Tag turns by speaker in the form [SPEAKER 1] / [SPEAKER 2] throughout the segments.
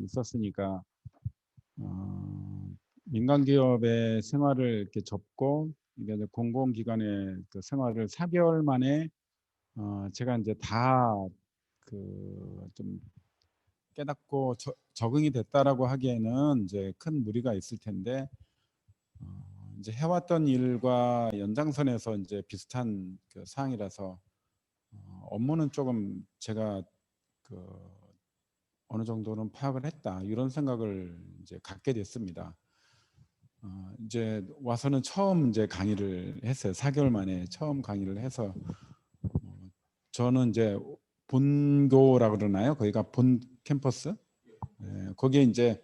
[SPEAKER 1] 있었으니까 민간 기업의 생활을 이렇게 접고 이게 이제 공공기관의 그 생활을 4개월 만에 제가 이제 다 그 좀 깨닫고 적응이 됐다라고 하기에는 이제 큰 무리가 있을 텐데 이제 해왔던 일과 연장선에서 이제 비슷한 그 사항이라서 업무는 조금 제가 그 어느 정도는 파악을 했다 이런 생각을 이제 갖게 됐습니다. 이제 와서는 처음 이제 강의를 했어요. 4개월 만에 처음 강의를 해서 저는 이제 본교라 그러나요? 거기가 본 캠퍼스. 거기에 이제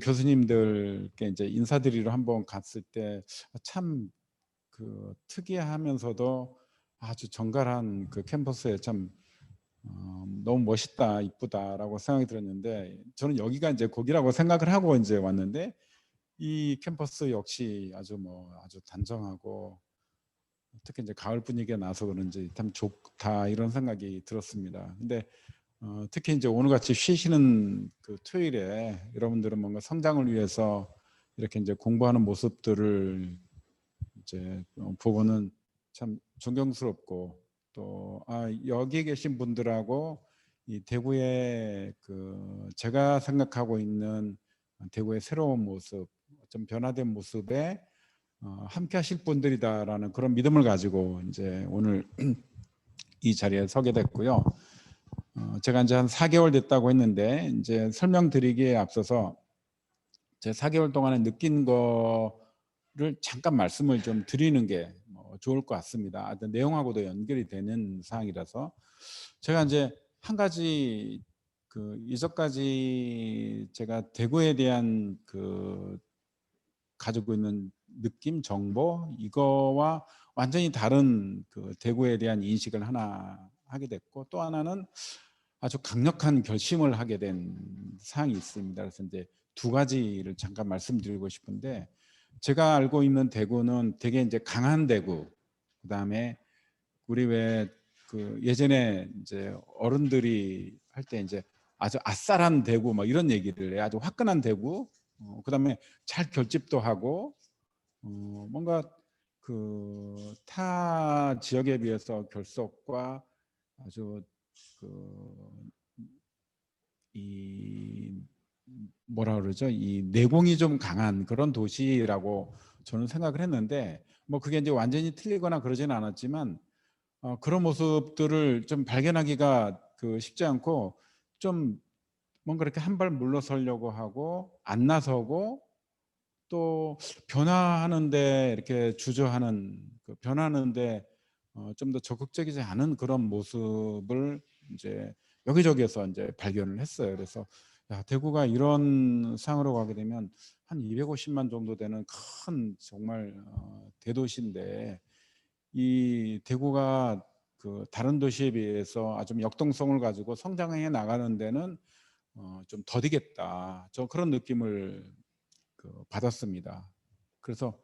[SPEAKER 1] 교수님들께 이제 인사드리러 한번 갔을 때 참 그 특이하면서도 아주 정갈한 그 캠퍼스에 참 너무 멋있다, 이쁘다라고 생각이 들었는데 저는 여기가 이제 거기라고 생각을 하고 이제 왔는데 이 캠퍼스 역시 아주 단정하고 특히 이제 가을 분위기가 나서 그런지 참 좋다 이런 생각이 들었습니다. 근데 특히 이제 오늘같이 쉬시는 그 토요일에 여러분들은 뭔가 성장을 위해서 이렇게 이제 공부하는 모습들을 이제 보고는 참 존경스럽고 또 여기 계신 분들하고 이 대구의 그 제가 생각하고 있는 대구의 새로운 모습, 좀 변화된 모습에 함께하실 분들이다라는 그런 믿음을 가지고 이제 오늘 이 자리에 서게 됐고요. 제가 이제 한 4개월 됐다고 했는데 이제 설명드리기에 앞서서 제 4개월 동안에 느낀 거를 잠깐 말씀을 좀 드리는 게 좋을 것 같습니다. 내용하고도 연결이 되는 사항이라서 제가 이제 한 가지 그 이전까지 제가 대구에 대한 그 가지고 있는 느낌, 정보 이거와 완전히 다른 그 대구에 대한 인식을 하나 하게 됐고 또 하나는 아주 강력한 결심을 하게 된 사항이 있습니다. 그래서 이제 두 가지를 잠깐 말씀드리고 싶은데 제가 알고 있는 대구는 되게 이제 강한 대구, 그다음에 우리 왜 그 예전에 이제 어른들이 할 때 이제 아주 아싸란 대구 뭐 이런 얘기를 해 아주 화끈한 대구, 그다음에 잘 결집도 하고 뭔가 그 타 지역에 비해서 결속과 아주 이 뭐라 그러죠? 이 내공이 좀 강한 그런 도시라고 저는 생각을 했는데 뭐 그게 이제 완전히 틀리거나 그러지는 않았지만 그런 모습들을 좀 발견하기가 그 쉽지 않고 좀 뭔가 이렇게 한 발 물러서려고 하고 안 나서고 또 변화하는데 이렇게 주저하는 그 변하는데 좀 더 적극적이지 않은 그런 모습을 이제 여기저기에서 이제 발견을 했어요. 그래서 야, 대구가 이런 상으로 가게 되면 한 250만 정도 되는 큰 정말 대도시인데 이 대구가 그 다른 도시에 비해서 아주 역동성을 가지고 성장해 나가는 데는 좀 더디겠다. 저 그런 느낌을 그 받았습니다. 그래서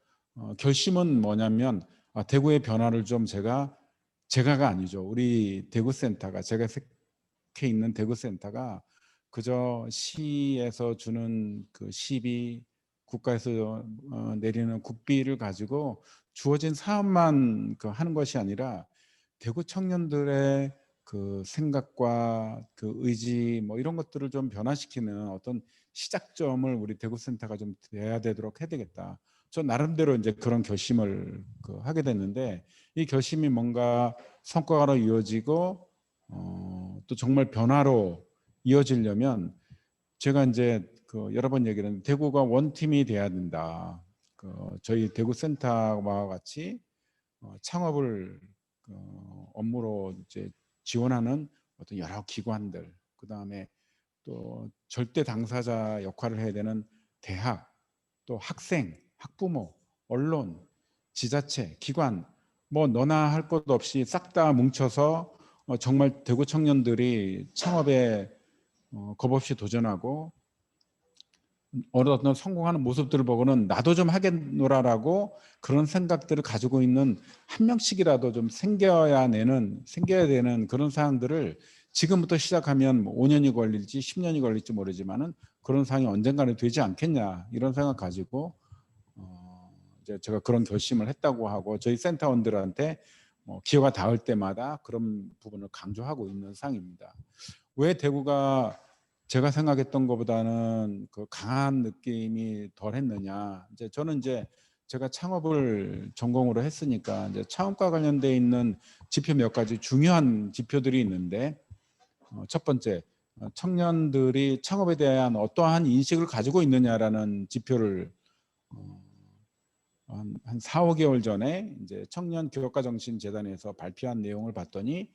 [SPEAKER 1] 결심은 뭐냐면 대구의 변화를 좀 제가가 아니죠. 우리 대구센터가 제가 속해 있는 대구센터가 그저 시에서 주는 그 시비 국가에서 내리는 국비를 가지고 주어진 사업만 그 하는 것이 아니라 대구 청년들의 그 생각과 그 의지 뭐 이런 것들을 좀 변화시키는 어떤 시작점을 우리 대구센터가 좀 돼야 되도록 해야 되겠다. 저 나름대로 이제 그런 결심을 그 하게 됐는데 이 결심이 뭔가 성과로 이어지고 또 정말 변화로 이어지려면 제가 이제 그 여러 번 얘기를 했는데 대구가 원팀이 돼야 된다. 그 저희 대구센터와 같이 창업을 업무로 이제 지원하는 어떤 여러 기관들, 그 다음에 또 절대 당사자 역할을 해야 되는 대학, 또 학생, 학부모, 언론, 지자체, 기관, 뭐 너나 할 것 없이 싹 다 뭉쳐서 정말 대구 청년들이 창업에 겁없이 도전하고 어떤 성공하는 모습들을 보고는 나도 좀 하겠노라라고 그런 생각들을 가지고 있는 한 명씩이라도 좀 생겨야 되는 그런 사항들을 지금부터 시작하면 뭐 5년이 걸릴지 10년이 걸릴지 모르지만은 그런 상황이 언젠가는 되지 않겠냐 이런 생각 가지고 이제 제가 그런 결심을 했다고 하고 저희 센터원들한테 기회가 닿을 때마다 그런 부분을 강조하고 있는 상황입니다. 왜 대구가 제가 생각했던 것보다는 그 강한 느낌이 덜했느냐? 이제 저는 이제 제가 창업을 전공으로 했으니까 이제 창업과 관련돼 있는 지표 몇 가지 중요한 지표들이 있는데 첫 번째 청년들이 창업에 대한 어떠한 인식을 가지고 있느냐라는 지표를 한 4, 5개월 전에 이제 청년 교육과 정신 재단에서 발표한 내용을 봤더니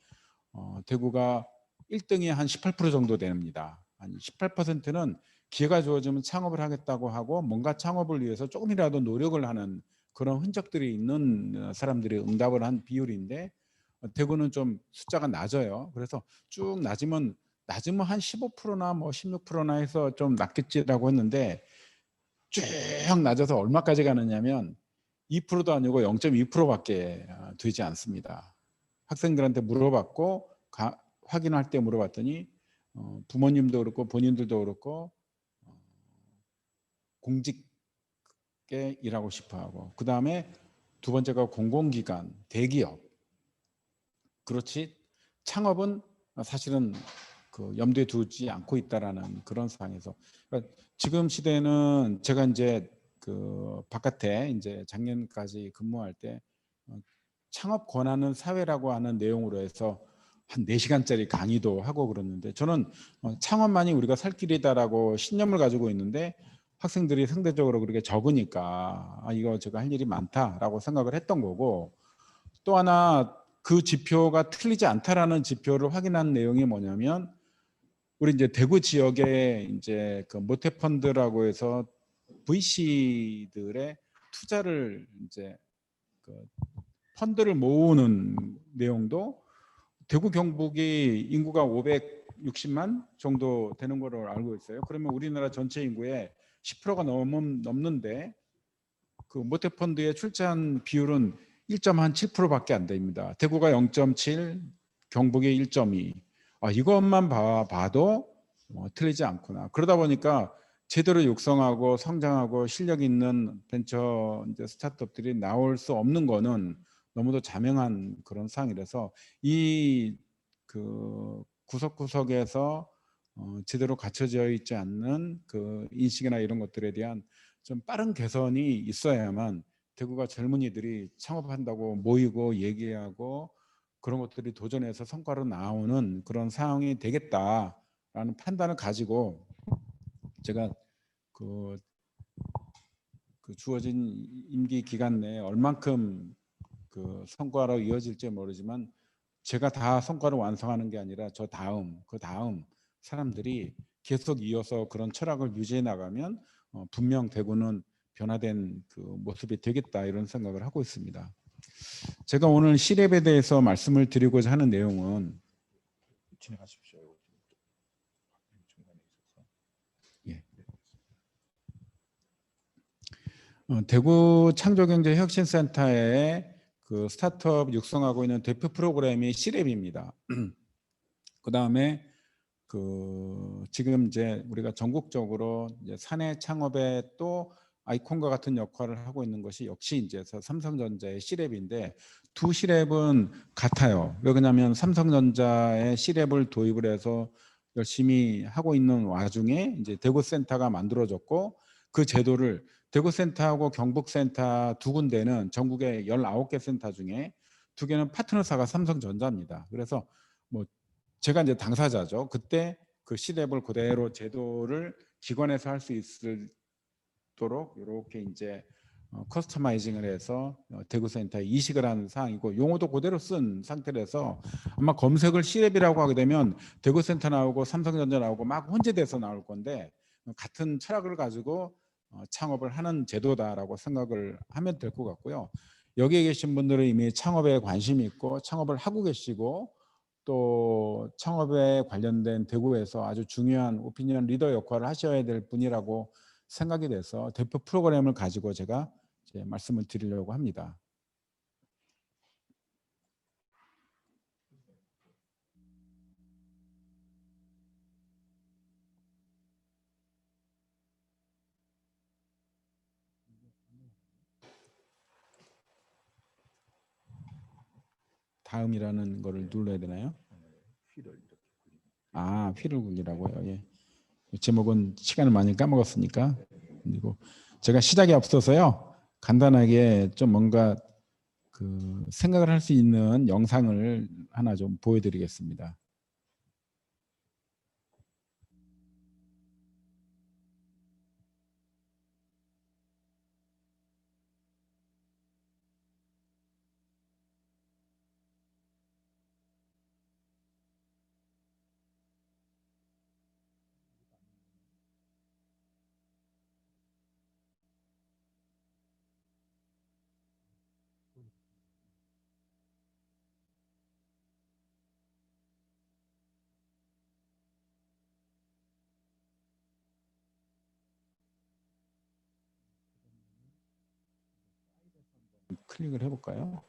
[SPEAKER 1] 대구가 1등이 한 18% 정도 됩니다. 한 18%는 기회가 주어지면 창업을 하겠다고 하고 뭔가 창업을 위해서 조금이라도 노력을 하는 그런 흔적들이 있는 사람들이 응답을 한 비율인데 대구는 좀 숫자가 낮아요. 그래서 쭉 낮으면 한 15%나 뭐 16%나 해서 좀 낮겠지라고 했는데 쭉 낮아서 얼마까지 가느냐면 2%도 아니고 0.2%밖에 되지 않습니다. 학생들한테 물어봤고 확인할 때 물어봤더니 부모님도 그렇고 본인들도 그렇고 공직에 일하고 싶어하고 그 다음에 두 번째가 공공기관, 대기업. 그렇지 창업은 사실은 그 염두에 두지 않고 있다라는 그런 상황에서 그러니까 지금 시대는 제가 이제 그 바깥에 이제 작년까지 근무할 때 창업 권하는 사회라고 하는 내용으로 해서 한 4시간짜리 강의도 하고 그러는데 저는 창업만이 우리가 살 길이다라고 신념을 가지고 있는데 학생들이 상대적으로 그렇게 적으니까 이거 제가 할 일이 많다라고 생각을 했던 거고 또 하나 그 지표가 틀리지 않다라는 지표를 확인한 내용이 뭐냐면 우리 이제 대구 지역에 이제 그 모태펀드라고 해서 VC들의 투자를 이제 그 펀드를 모으는 내용도 대구 경북이 인구가 560만 정도 되는 거로 알고 있어요. 그러면 우리나라 전체 인구의 10%가 넘는데 그 모태펀드에 출자한 비율은 1.7%밖에 안 됩니다. 대구가 0.7, 경북이 1.2. 이것만 봐도 틀리지 않구나. 그러다 보니까 제대로 육성하고 성장하고 실력 있는 벤처 이제 스타트업들이 나올 수 없는 거는 너무도 자명한 그런 상황이라서 이 그 구석구석에서 제대로 갖춰져 있지 않는 그 인식이나 이런 것들에 대한 좀 빠른 개선이 있어야만 대구가 젊은이들이 창업한다고 모이고 얘기하고 그런 것들이 도전해서 성과로 나오는 그런 상황이 되겠다라는 판단을 가지고 제가 그 주어진 임기 기간 내에 얼만큼 그 성과로 이어질지 모르지만 제가 다 성과를 완성하는 게 아니라 그 다음 사람들이 계속 이어서 그런 철학을 유지해 나가면 분명 대구는 변화된 그 모습이 되겠다 이런 생각을 하고 있습니다. 제가 오늘 C랩에 대해서 말씀을 드리고자 하는 내용은 진행하십시오. 예. 대구 창조경제혁신센터에 그 스타트업 육성하고 있는 대표 프로그램이 C랩입니다. 그 다음에 그 지금 이제 우리가 전국적으로 이제 사내 창업에 또 아이콘과 같은 역할을 하고 있는 것이 역시 이제 삼성전자의 C랩인데 두 C랩은 같아요. 왜 그러냐면 삼성전자의 C랩을 도입을 해서 열심히 하고 있는 와중에 이제 대구센터가 만들어졌고 그 제도를 대구센터하고 경북센터 두 군데는 전국의 19개 센터 중에 2개는 파트너사가 삼성전자입니다. 그래서 뭐 제가 이제 당사자죠. 그때 그 C랩을 그대로 제도를 기관에서 할 수 있도록 이렇게 이제 커스터마이징을 해서 대구센터에 이식을 하는 상황이고 용어도 그대로 쓴 상태라서 아마 검색을 C랩이라고 하게 되면 대구센터 나오고 삼성전자 나오고 막 혼재돼서 나올 건데 같은 철학을 가지고 창업을 하는 제도다라고 생각을 하면 될 것 같고요. 여기에 계신 분들은 이미 창업에 관심이 있고 창업을 하고 계시고 또 창업에 관련된 대구에서 아주 중요한 오피니언 리더 역할을 하셔야 될 분이라고 생각이 돼서 대표 프로그램을 가지고 제가 이제 말씀을 드리려고 합니다. 다음이라는 거를 눌러야 되나요? 아, 휠을 굴리라고요. 예. 제목은 시간을 많이 까먹었으니까. 그리고 제가 시작이 앞서서요. 간단하게 좀 뭔가 그 생각을 할 수 있는 영상을 하나 좀 보여드리겠습니다. 클릭을 해볼까요?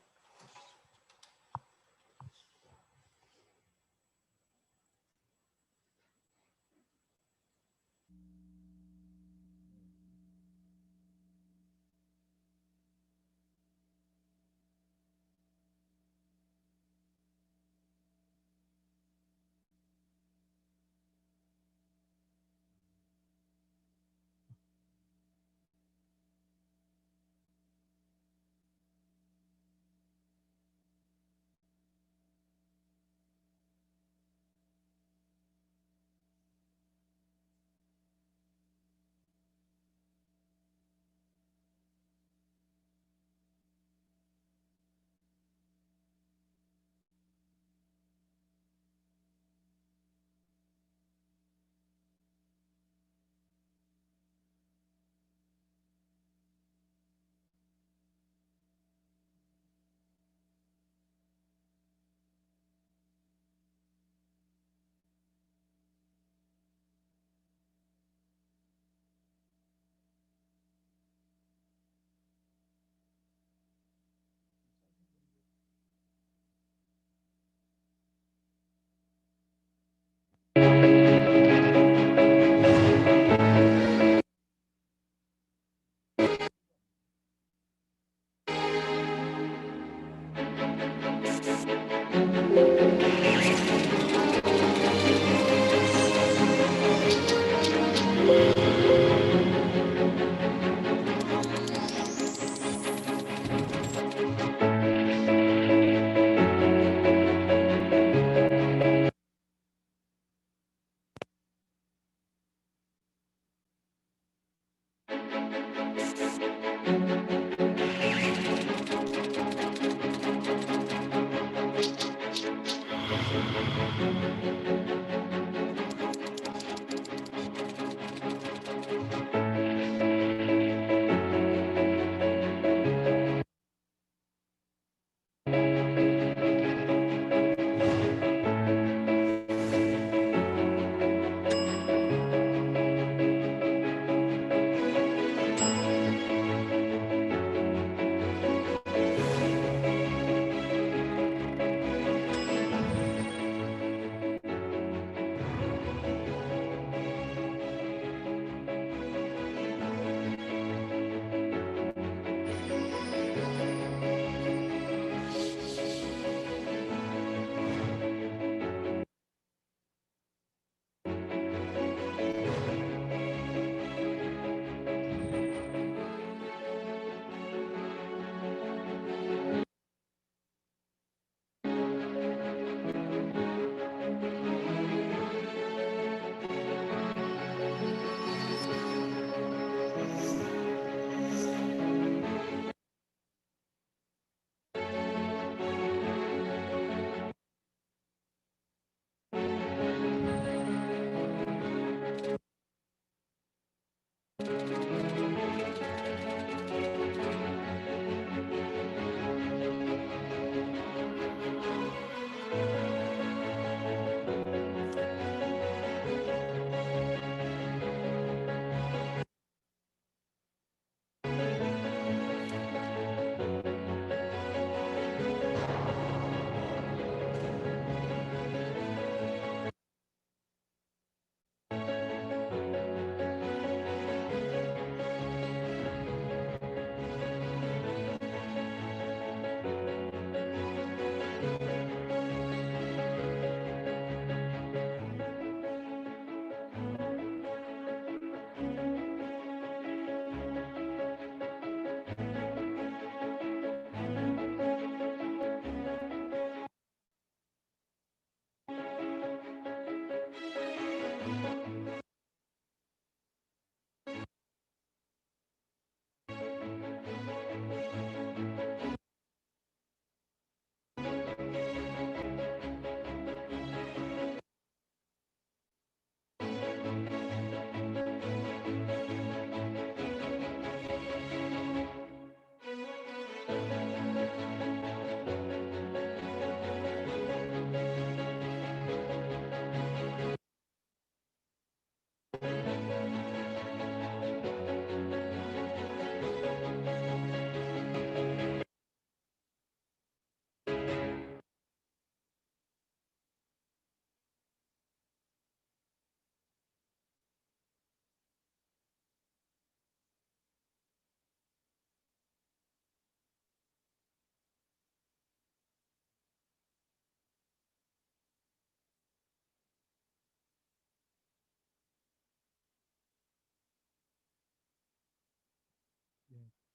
[SPEAKER 1] 예,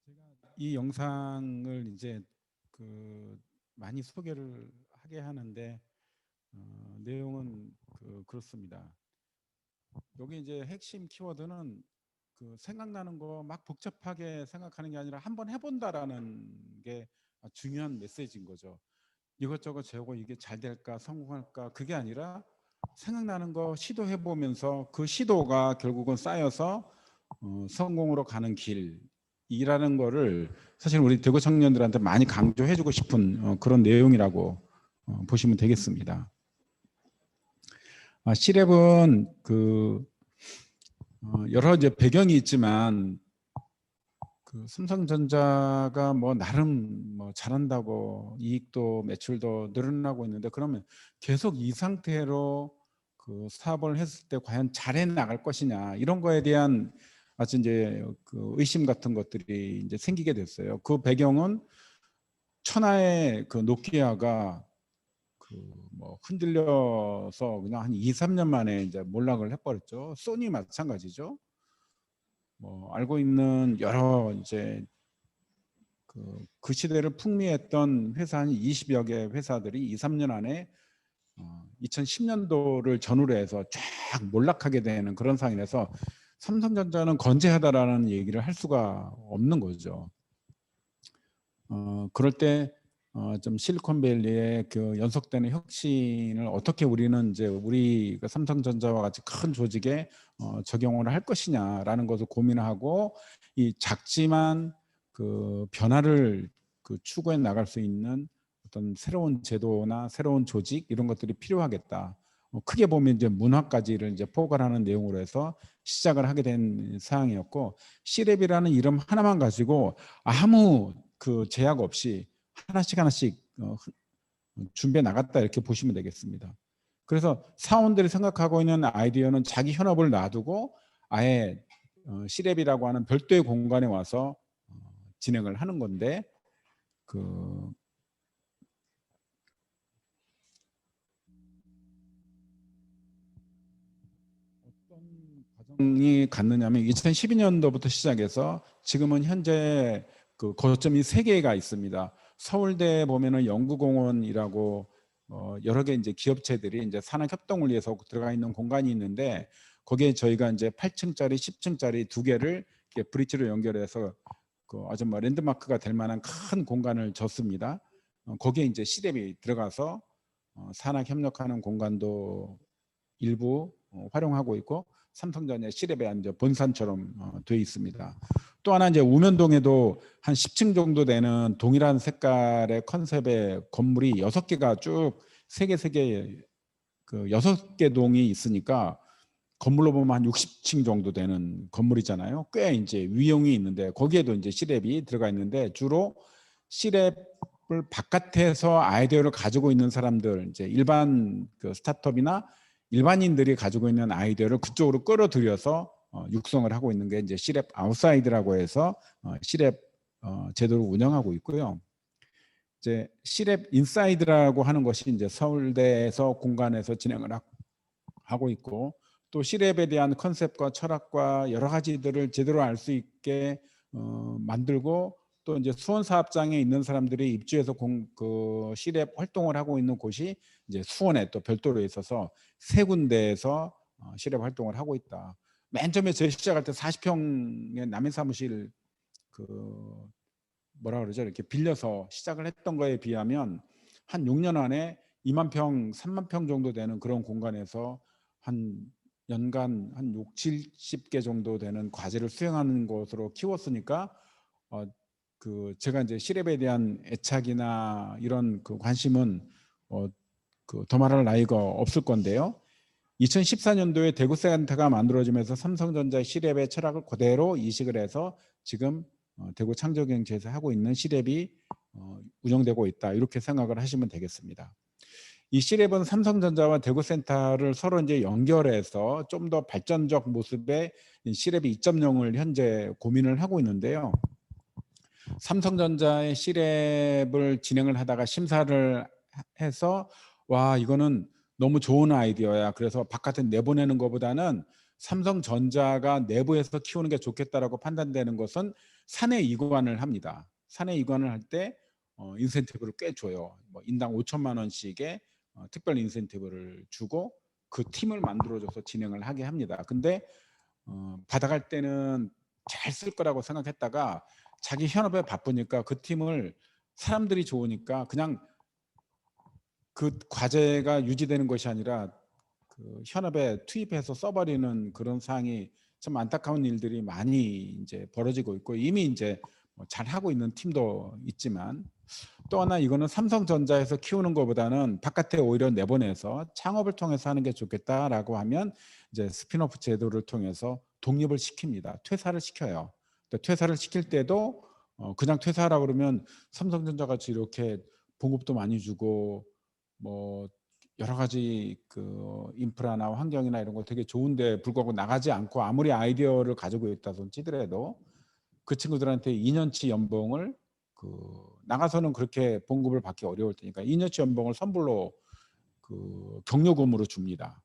[SPEAKER 1] 제가 이 영상을 이제 그 많이 소개를 하게 하는데 내용은 그렇습니다. 여기 이제 핵심 키워드는 생각나는 거 막 복잡하게 생각하는 게 아니라 한번 해본다라는 게 중요한 메시지인 거죠. 이것저것 재고 이게 잘 될까 성공할까 그게 아니라 생각나는 거 시도해 보면서 그 시도가 결국은 쌓여서 성공으로 가는 길이라는 거를 사실 우리 대구 청년들한테 많이 강조해주고 싶은 그런 내용이라고 보시면 되겠습니다. C랩은 여러 이제 배경이 있지만 삼성전자가 뭐 나름 뭐 잘한다고 이익도 매출도 늘어나고 있는데 그러면 계속 이 상태로 사업을 했을 때 과연 잘해 나갈 것이냐 이런 거에 대한 아주 이제 의심 같은 것들이 이제 생기게 됐어요. 그 배경은 천하의 노키아가 뭐 흔들려서 그냥 한 2, 3년 만에 이제 몰락을 해버렸죠. 소니 마찬가지죠. 뭐 알고 있는 여러 이제 그 시대를 풍미했던 회사 한 20여 개 회사들이 2, 3년 안에 2010년도를 전후로 해서 쫙 몰락하게 되는 그런 상황에서 삼성전자는 건재하다라는 얘기를 할 수가 없는 거죠. 그럴 때 좀 실리콘밸리의 연속되는 혁신을 어떻게 우리는 이제 우리 삼성전자와 같이 큰 조직에 적용을 할 것이냐라는 것을 고민하고 이 작지만 변화를 추구해 나갈 수 있는 어떤 새로운 제도나 새로운 조직 이런 것들이 필요하겠다. 크게 보면 이제 문화까지를 이제 포괄하는 내용으로 해서 시작을 하게 된 사항이었고 C랩이라는 이름 하나만 가지고 아무 제약 없이 하나씩 준비해 나갔다 이렇게 보시면 되겠습니다. 그래서 사원들이 생각하고 있는 아이디어는 자기 현업을 놔두고 아예 C랩이라고 하는 별도의 공간에 와서 진행을 하는 건데 어떤 과정이 갔느냐면 2012년도부터 시작해서 지금은 현재 거점이 3개가 있습니다. 서울대 보면은 연구공원이라고 여러 개 이제 기업체들이 이제 산학협동을 위해서 들어가 있는 공간이 있는데 거기에 저희가 이제 8층짜리, 10층짜리 2개를 이렇게 브릿지로 연결해서 아주 뭐 랜드마크가 될 만한 큰 공간을 줬습니다. 거기에 이제 C랩이 들어가서 산학 협력하는 공간도 일부 활용하고 있고 삼성전자 C랩에 이제 본산처럼 되어 있습니다. 또 하나 이제 우면동에도 한 10층 정도 되는 동일한 색깔의 컨셉의 건물이 6개가 쭉 3개 6개 동이 있으니까 건물로 보면 한 60층 정도 되는 건물이잖아요. 꽤 이제 위용이 있는데 거기에도 이제 C랩이 들어가 있는데 주로 C랩을 바깥에서 아이디어를 가지고 있는 사람들 이제 일반 스타트업이나 일반인들이 가지고 있는 아이디어를 그쪽으로 끌어들여서 육성을 하고 있는 게 이제 C랩 아웃사이드라고 해서 C랩 제도를 운영하고 있고요. 이제 C랩 인사이드라고 하는 것이 이제 서울대에서 공간에서 진행을 하고 있고 또 C랩에 대한 컨셉과 철학과 여러 가지들을 제대로 알 수 있게 만들고 또 이제 수원 사업장에 있는 사람들이 입주해서 C랩 활동을 하고 있는 곳이 이제 수원에 또 별도로 있어서 3군데에서 C랩 활동을 하고 있다. 맨 처음에 저희 시작할 때 40평의 남의 사무실 뭐라 그러죠? 이렇게 빌려서 시작을 했던 거에 비하면 한 6년 안에 2만 평, 3만 평 정도 되는 그런 공간에서 한 연간 한 6, 70개 정도 되는 과제를 수행하는 것으로 키웠으니까 제가 이제 C랩에 대한 애착이나 이런 관심은 더 말할 나위가 없을 건데요. 2014년도에 대구센터가 만들어지면서 삼성전자 시랩의 철학을 그대로 이식을 해서 지금 대구 창조경제에서 하고 있는 시랩이 운영되고 있다, 이렇게 생각을 하시면 되겠습니다. 이 시랩은 삼성전자와 대구센터를 서로 이제 연결해서 좀 더 발전적 모습의 시랩 2.0을 현재 고민을 하고 있는데요. 삼성전자의 시랩을 진행을 하다가 심사를 해서 와, 이거는 너무 좋은 아이디어야, 그래서 바깥에 내보내는 것보다는 삼성전자가 내부에서 키우는 게 좋겠다라고 판단되는 것은 사내 이관을 합니다. 사내 이관을 할 때 인센티브를 꽤 줘요. 뭐 인당 5천만 원씩의 특별 인센티브를 주고 그 팀을 만들어줘서 진행을 하게 합니다. 근데 받아갈 때는 잘 쓸 거라고 생각했다가 자기 현업에 바쁘니까 그 팀을, 사람들이 좋으니까 그냥 그 과제가 유지되는 것이 아니라 그 현업에 투입해서 써버리는 그런 상황이 좀 안타까운 일들이 많이 이제 벌어지고 있고, 이미 이제 잘 하고 있는 팀도 있지만, 또 하나 이거는 삼성전자에서 키우는 것보다는 바깥에 오히려 내보내서 창업을 통해서 하는 게 좋겠다라고 하면 이제 스핀오프 제도를 통해서 독립을 시킵니다. 퇴사를 시켜요. 퇴사를 시킬 때도 그냥 퇴사하라 그러면 삼성전자 같이 이렇게 봉급도 많이 주고 뭐 여러 가지 그 인프라나 환경이나 이런 거 되게 좋은데 불구하고 나가지 않고 아무리 아이디어를 가지고 있다손 치더라도 그 친구들한테 2년치 연봉을 나가서는 그렇게 봉급을 받기 어려울 테니까 2년치 연봉을 선불로 그 경료금으로 줍니다.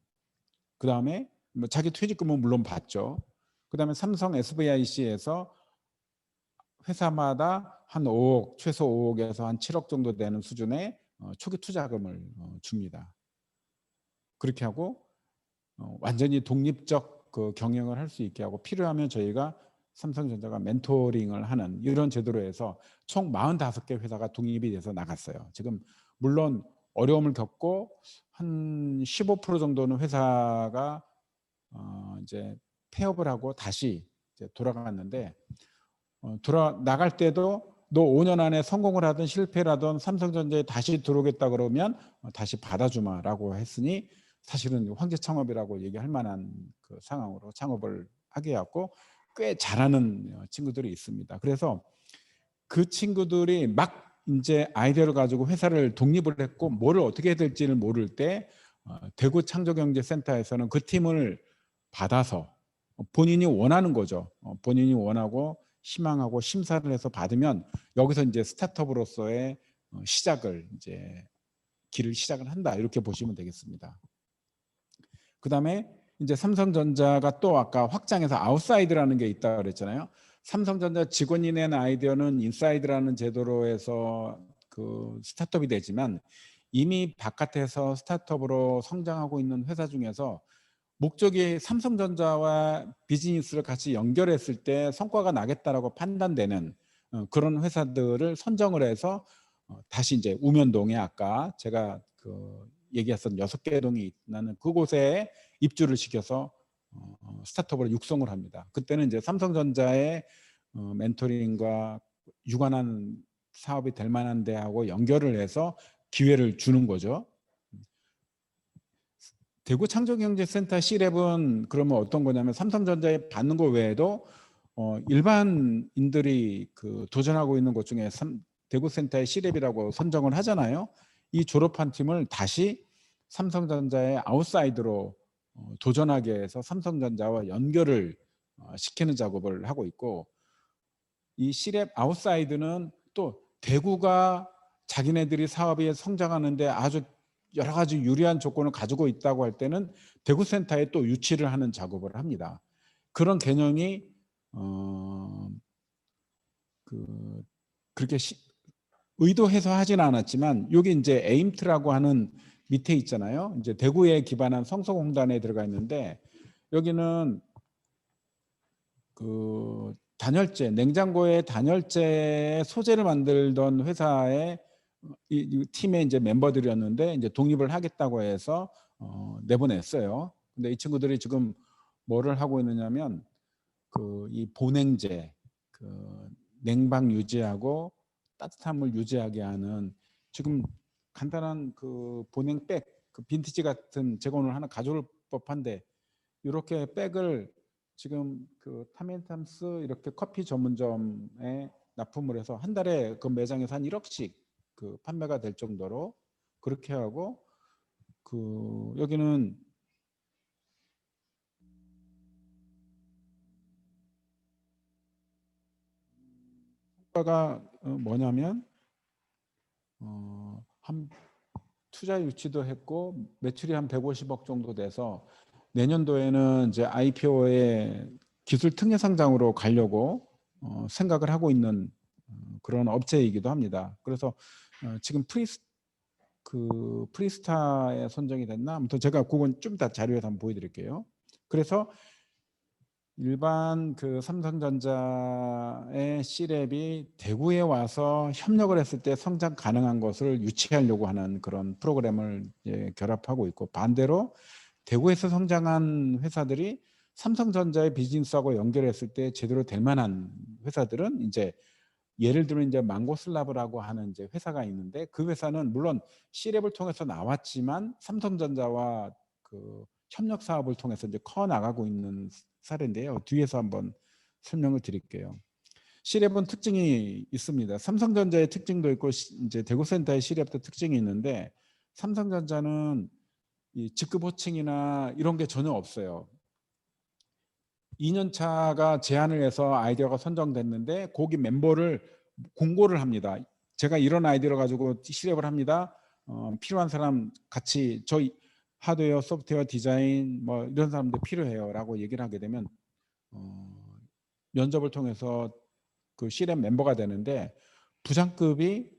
[SPEAKER 1] 그 다음에 뭐 자기 퇴직금은 물론 받죠. 그 다음에 삼성 SVIC에서 회사마다 한 5억, 최소 5억에서 한 7억 정도 되는 수준의 초기 투자금을 줍니다. 그렇게 하고 완전히 독립적 그 경영을 할 수 있게 하고, 필요하면 저희가 삼성전자가 멘토링을 하는 이런 제도로 해서 총 45개 회사가 독립이 돼서 나갔어요. 지금 물론 어려움을 겪고 한 15% 정도는 회사가 이제 폐업을 하고 다시 이제 돌아갔는데, 나갈 때도 너 5년 안에 성공을 하든 실패를 하든 삼성전자에 다시 들어오겠다 그러면 다시 받아주마라고 했으니 사실은 황제 창업이라고 얘기할 만한 그 상황으로 창업을 하게 해갖고 꽤 잘하는 친구들이 있습니다. 그래서 그 친구들이 막 이제 아이디어를 가지고 회사를 독립을 했고 뭐를 어떻게 해야 될지를 모를 때 대구 창조경제센터에서는 그 팀을 받아서 본인이 원하는 거죠. 본인이 원하고 희망하고 심사를 해서 받으면 여기서 이제 스타트업으로서의 시작을 이제 길을 시작을 한다, 이렇게 보시면 되겠습니다. 그 다음에 이제 삼성전자가 또 아까 확장해서 아웃사이드라는 게 있다고 그랬잖아요. 삼성전자 직원이 낸 아이디어는 인사이드라는 제도로 해서 그 스타트업이 되지만 이미 바깥에서 스타트업으로 성장하고 있는 회사 중에서 목적이 삼성전자와 비즈니스를 같이 연결했을 때 성과가 나겠다라고 판단되는 그런 회사들을 선정을 해서 다시 이제 우면동에 아까 제가 그 얘기했던 6개 동이 있는 그곳에 입주를 시켜서 스타트업으로 육성을 합니다. 그때는 이제 삼성전자의 멘토링과 유관한 사업이 될 만한 데하고 연결을 해서 기회를 주는 거죠. 대구 창조경제센터 C랩은 그러면 어떤 거냐면 삼성전자에 받는 거 외에도 일반인들이 그 도전하고 있는 것 중에 대구센터의 C랩이라고 선정을 하잖아요. 이 졸업한 팀을 다시 삼성전자의 아웃사이드로 도전하게 해서 삼성전자와 연결을 시키는 작업을 하고 있고, 이 C랩 아웃사이드는 또 대구가 자기네들이 사업이 성장하는데 아주 여러 가지 유리한 조건을 가지고 있다고 할 때는 대구센터에 또 유치를 하는 작업을 합니다. 그런 개념이 그렇게 의도해서 하진 않았지만 여기 이제 에임트라고 하는 밑에 있잖아요. 이제 대구에 기반한 성서공단에 들어가 있는데, 여기는 그 단열재, 냉장고에 단열재 소재를 만들던 회사의 이 팀의 이제 멤버들이었는데 이제 독립을 하겠다고 해서 내보냈어요. 근데 이 친구들이 지금 뭐를 하고 있느냐면 그 이 보냉재, 그 냉방 유지하고 따뜻함을 유지하게 하는, 지금 간단한 그 보냉백, 그 빈티지 같은 재건을 하나 가져올 법한데 이렇게 백을 지금 그 타멘탐스 이렇게 커피 전문점에 납품을 해서 한 달에 그 매장에서 한 1억씩 그 판매가 될 정도로 그렇게 하고, 그 여기는 효과가 뭐냐면 한 투자 유치도 했고 매출이 한 150억 정도 돼서 내년도에는 이제 IPO에 기술 특례 상장으로 가려고 생각을 하고 있는 그런 업체이기도 합니다. 그래서 지금 프리스타에 선정이 됐나? 아무튼 제가 그건 좀 이따 자료에서 한번 보여드릴게요. 그래서 일반 그 삼성전자의 C랩이 대구에 와서 협력을 했을 때 성장 가능한 것을 유치하려고 하는 그런 프로그램을 이제 결합하고 있고, 반대로 대구에서 성장한 회사들이 삼성전자의 비즈니스하고 연결했을 때 제대로 될 만한 회사들은 이제 예를 들면 이제 망고슬라브라고 하는 이제 회사가 있는데, 그 회사는 물론 C랩을 통해서 나왔지만 삼성전자와 그 협력 사업을 통해서 이제 커 나가고 있는 사례인데요. 뒤에서 한번 설명을 드릴게요. C랩은 특징이 있습니다. 삼성전자의 특징도 있고 이제 대구센터의 C랩도 특징이 있는데, 삼성전자는 이 직급 호칭이나 이런 게 전혀 없어요. 2년 차가 제안을 해서 아이디어가 선정됐는데 거기 멤버를 공고를 합니다. 제가 이런 아이디어를 가지고 C랩을 합니다. 필요한 사람 같이 저희 하드웨어, 소프트웨어 디자인 뭐 이런 사람들 필요해요라고 얘기를 하게 되면 면접을 통해서 그 C랩 멤버가 되는데 부장급이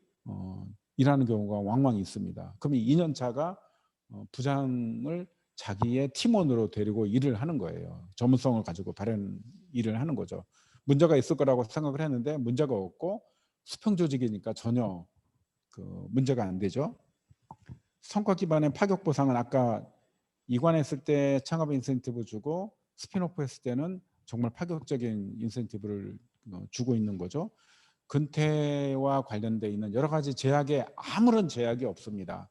[SPEAKER 1] 일하는 경우가 왕왕 있습니다. 그러면 2년 차가 부장을 자기의 팀원으로 데리고 일을 하는 거예요. 전문성을 가지고 발현 일을 하는 거죠. 문제가 있을 거라고 생각을 했는데 문제가 없고 수평 조직이니까 전혀 그 문제가 안 되죠. 성과 기반의 파격 보상은 아까 이관했을 때 창업 인센티브 주고 스핀오프 했을 때는 정말 파격적인 인센티브를 주고 있는 거죠. 근태와 관련돼 있는 여러 가지 제약에 아무런 제약이 없습니다.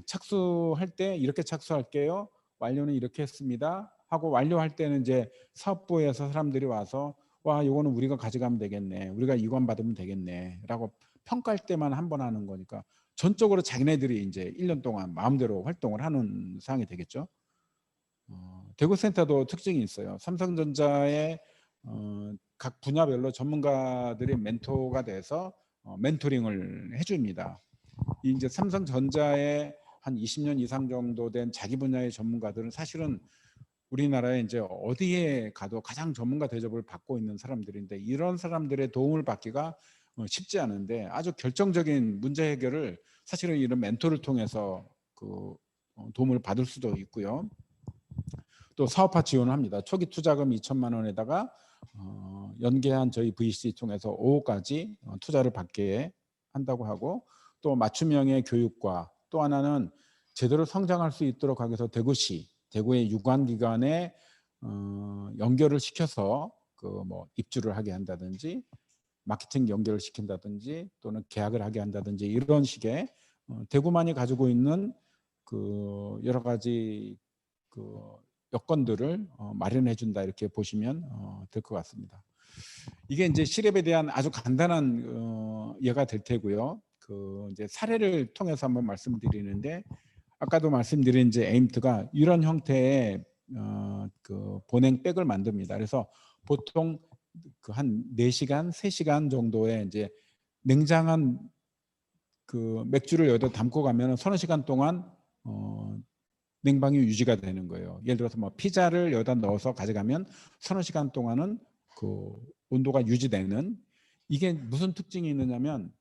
[SPEAKER 1] 착수할 때 이렇게 착수할게요. 완료는 이렇게 했습니다. 하고 완료할 때는 이제 사업부에서 사람들이 와서 와, 이거는 우리가 가져가면 되겠네. 우리가 이관 받으면 되겠네. 라고 평가할 때만 한 번 하는 거니까 전적으로 자기네들이 이제 1년 동안 마음대로 활동을 하는 상황이 되겠죠. 대구센터도 특징이 있어요. 삼성전자의 각 분야별로 전문가들이 멘토가 돼서 멘토링을 해줍니다. 이제 삼성전자의 한 20년 이상 정도 된 자기 분야의 전문가들은 사실은 우리나라에 이제 어디에 가도 가장 전문가 대접을 받고 있는 사람들인데, 이런 사람들의 도움을 받기가 쉽지 않은데 아주 결정적인 문제 해결을 사실은 이런 멘토를 통해서 그 도움을 받을 수도 있고요. 또 사업화 지원을 합니다. 초기 투자금 2천만 원에다가 연계한 저희 VC 통해서 5억까지 투자를 받게 한다고 하고, 또 맞춤형의 교육과 또 하나는 제대로 성장할 수 있도록 하기 위해서 대구시, 대구의 유관기관에 연결을 시켜서 그 뭐 입주를 하게 한다든지 마케팅 연결을 시킨다든지 또는 계약을 하게 한다든지 이런 식의 대구만이 가지고 있는 그 여러 가지 그 여건들을 마련해 준다, 이렇게 보시면 될 것 같습니다. 이게 이제 C랩에 대한 아주 간단한 예가 될 테고요. 그 이제 사례를 통해서 한번 말씀드리는데, 아까도 말씀드린 이제 에임트가 이런 형태의 그 보냉백을 만듭니다. 그래서 보통 그 한 4시간, 3시간 정도의 이제 냉장한 그 맥주를 여기다 담고 가면 서너 시간 동안 냉방이 유지가 되는 거예요. 예를 들어서 뭐 피자를 여기다 넣어서 가져가면 서너 시간 동안은 그 온도가 유지되는, 이게 무슨 특징이 있느냐면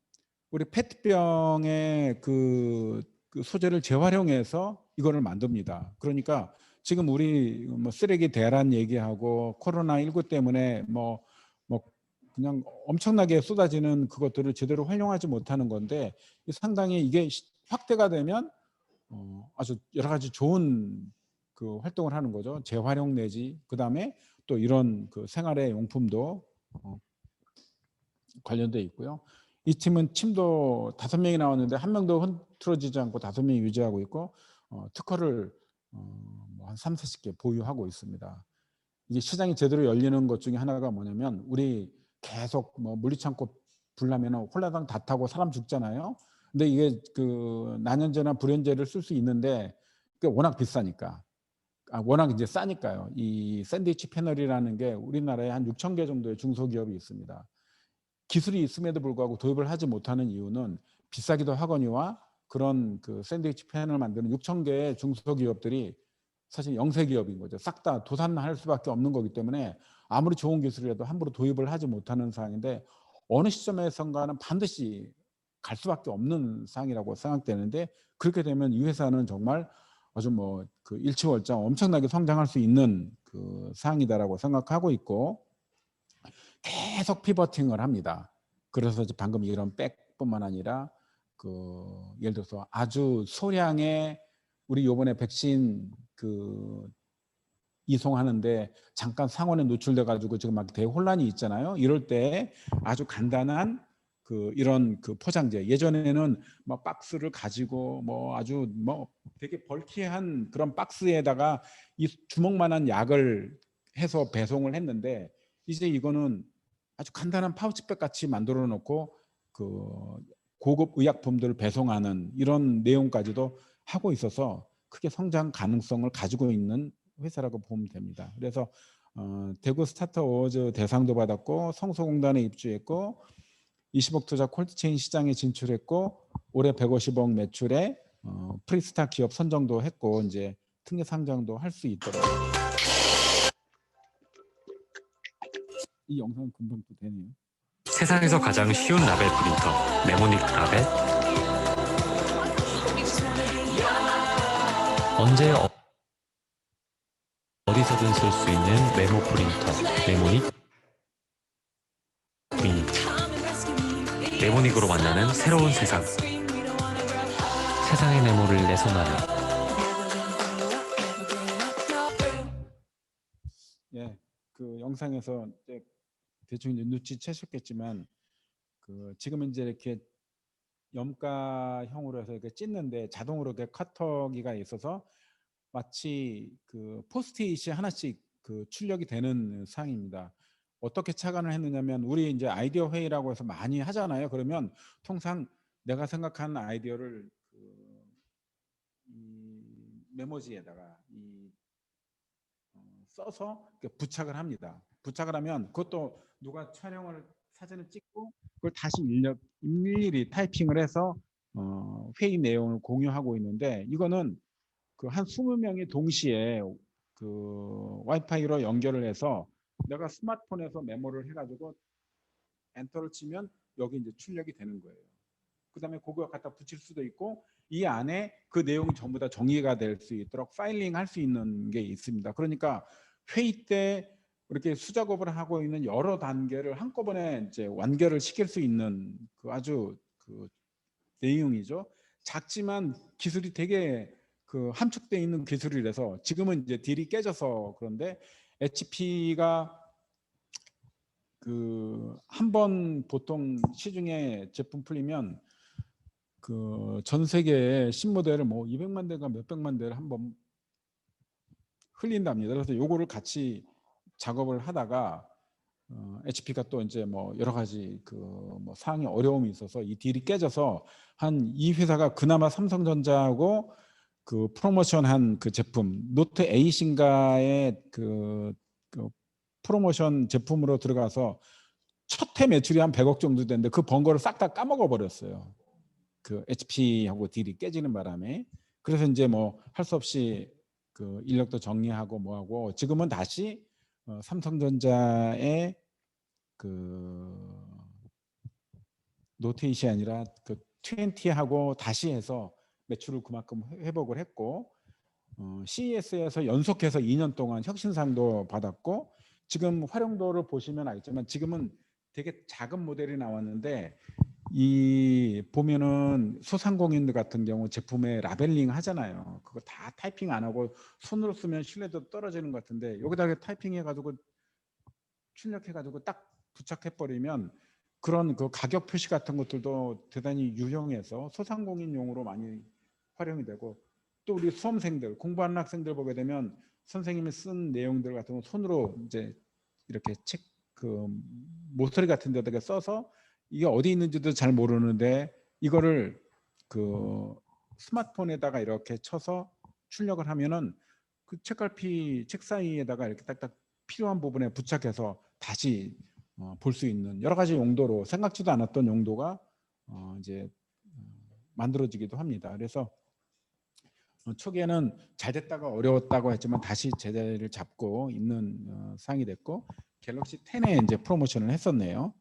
[SPEAKER 1] 우리 페트병의 그 소재를 재활용해서 이거를 만듭니다. 그러니까 지금 우리 뭐 쓰레기 대란 얘기하고 코로나19 때문에 뭐 그냥 엄청나게 쏟아지는 그것들을 제대로 활용하지 못하는 건데, 상당히 이게 확대가 되면 아주 여러 가지 좋은 그 활동을 하는 거죠. 재활용 내지 그다음에 또 이런 그 생활의 용품도 관련돼 있고요. 이 팀은 팀도 5명이 나왔는데 한 명도 흐트러지지 않고 5명이 유지하고 있고, 특허를 뭐 한 3, 40개 보유하고 있습니다. 이게 시장이 제대로 열리는 것 중에 하나가 뭐냐면 우리 계속 뭐 물리창고 불나면 홀라당 다 타고 사람 죽잖아요. 근데 이게 그 난연제나 불연제를 쓸 수 있는데 그게 워낙 비싸니까. 워낙 이제 싸니까요. 이 샌드위치 패널이라는 게 우리나라에 한 6천 개 정도의 중소기업이 있습니다. 기술이 있음에도 불구하고 도입을 하지 못하는 이유는 비싸기도 하거니와 그런 그 샌드위치 패널을 만드는 6천 개의 중소기업들이 사실 영세 기업인 거죠. 싹 다 도산할 수밖에 없는 거기 때문에 아무리 좋은 기술이라도 함부로 도입을 하지 못하는 상황인데 어느 시점에선가는 반드시 갈 수밖에 없는 상황이라고 생각되는데 그렇게 되면 이 회사는 정말 아주 뭐 그 일치월장 엄청나게 성장할 수 있는 그 상황이다라고 생각하고 있고 계속 피버팅을 합니다. 그래서 방금 이런 백뿐만 아니라 그 예를 들어서 아주 소량의 우리 요번에 백신 그 이송하는데 잠깐 상온에 노출돼 가지고 지금 막 대혼란이 있잖아요. 이럴 때 아주 간단한 그 이런 그 포장재 예전에는 뭐 박스를 가지고 뭐 아주 뭐 되게 벌키한 그런 박스에다가 이 주먹만한 약을 해서 배송을 했는데 이제 이거는 아주 간단한 파우치백 같이 만들어 놓고 그 고급 의약품들을 배송하는 이런 내용까지도 하고 있어서 크게 성장 가능성을 가지고 있는 회사라고 보면 됩니다. 그래서 대구 스타트업 어워즈 대상도 받았고 성소공단에 입주했고 20억 투자 콜드체인 시장에 진출했고 올해 150억 매출에 프리스타 기업 선정도 했고 이제 특례 상장도 할 수 있도록 이 영상 금방 또 되네요.
[SPEAKER 2] 세상에서 가장 쉬운 라벨 프린터 네모닉 라벨. 언제 어디서든 쓸 수 있는 메모 프린터 네모닉 미니. 네모닉으로 만나는 새로운 세상. 세상의 네모를 내 손 안에.
[SPEAKER 1] 예, 그 영상에서 이제 대충 이제 눈치채셨겠지만 그 지금 이제 이렇게 염가형으로 해서 이렇게 찢는데 자동으로 이렇게 커터기가 있어서 마치 그 포스트잇이 하나씩 그 출력이 되는 상황입니다. 어떻게 착안을 했느냐면 우리 이제 아이디어 회의라고 해서 많이 하잖아요. 그러면 통상 내가 생각한 아이디어를 이 메모지에다가 써서 부착을 합니다. 부착을 하면 그것도 누가 촬영을 사진을 찍고 그걸 다시 일일이 타이핑을 해서 회의 내용을 공유하고 있는데 이거는 그 한 20명이 동시에 그 와이파이로 연결을 해서 내가 스마트폰에서 메모를 해가지고 엔터를 치면 여기 이제 출력이 되는 거예요. 그다음에 그거 갖다 붙일 수도 있고 이 안에 그 내용이 전부 다 정리가 될 수 있도록 파일링 할 수 있는 게 있습니다. 그러니까 회의 때 이렇게 수작업을 하고 있는 여러 단계를 한꺼번에 이제 완결을 시킬 수 있는 그 아주 그 내용이죠. 작지만 기술이 되게 그 함축되어 있는 기술이라서 지금은 이제 딜이 깨져서 그런데 HP가 그 한 번 보통 시중에 제품 풀리면 그 전 세계의 신모델을 뭐 200만 대가 몇백만 대를 한번 흘린답니다. 그래서 요거를 같이 작업을 하다가 HP가 또 이제 뭐 여러 가지 그 뭐 사항에 어려움이 있어서 이 딜이 깨져서 한 이 회사가 그나마 삼성전자하고 그 프로모션한 그 제품 노트 8인가의 그 프로모션 제품으로 들어가서 첫 해 매출이 한 100억 정도 됐는데 그 번 거를 싹 다 까먹어 버렸어요. 그 HP하고 딜이 깨지는 바람에. 그래서 이제 뭐 할 수 없이 그 인력도 정리하고 뭐하고 지금은 다시 삼성전자의 그 노테이시 아니라 그 20하고 다시 해서 매출을 그만큼 회복을 했고 CES에서 연속해서 2년 동안 혁신상도 받았고 지금 활용도를 보시면 알겠지만 지금은 되게 작은 모델이 나왔는데 이 보면은 소상공인들 같은 경우 제품에 라벨링 하잖아요. 그거 다 타이핑 안 하고 손으로 쓰면 신뢰도 떨어지는 것 같은데 여기다가 타이핑 해가지고 출력해가지고 딱 부착해버리면 그런 그 가격 표시 같은 것들도 대단히 유용해서 소상공인용으로 많이 활용이 되고 또 우리 수험생들 공부하는 학생들 보게 되면 선생님이 쓴 내용들 같은 거 손으로 이제 이렇게 책 그 모서리 같은 데다가 써서 이게 어디 있는지도 잘 모르는데 이거를 그 스마트폰에다가 이렇게 쳐서 출력을 하면은 그 책갈피 책 사이에다가 이렇게 딱딱 필요한 부분에 부착해서 다시 볼 수 있는 여러 가지 용도로 생각지도 않았던 용도가 이제 만들어지기도 합니다. 그래서 초기에는 잘 됐다가 어려웠다고 했지만 다시 제자리를 잡고 있는 상이 됐고 갤럭시 10에 이제 프로모션을 했었네요.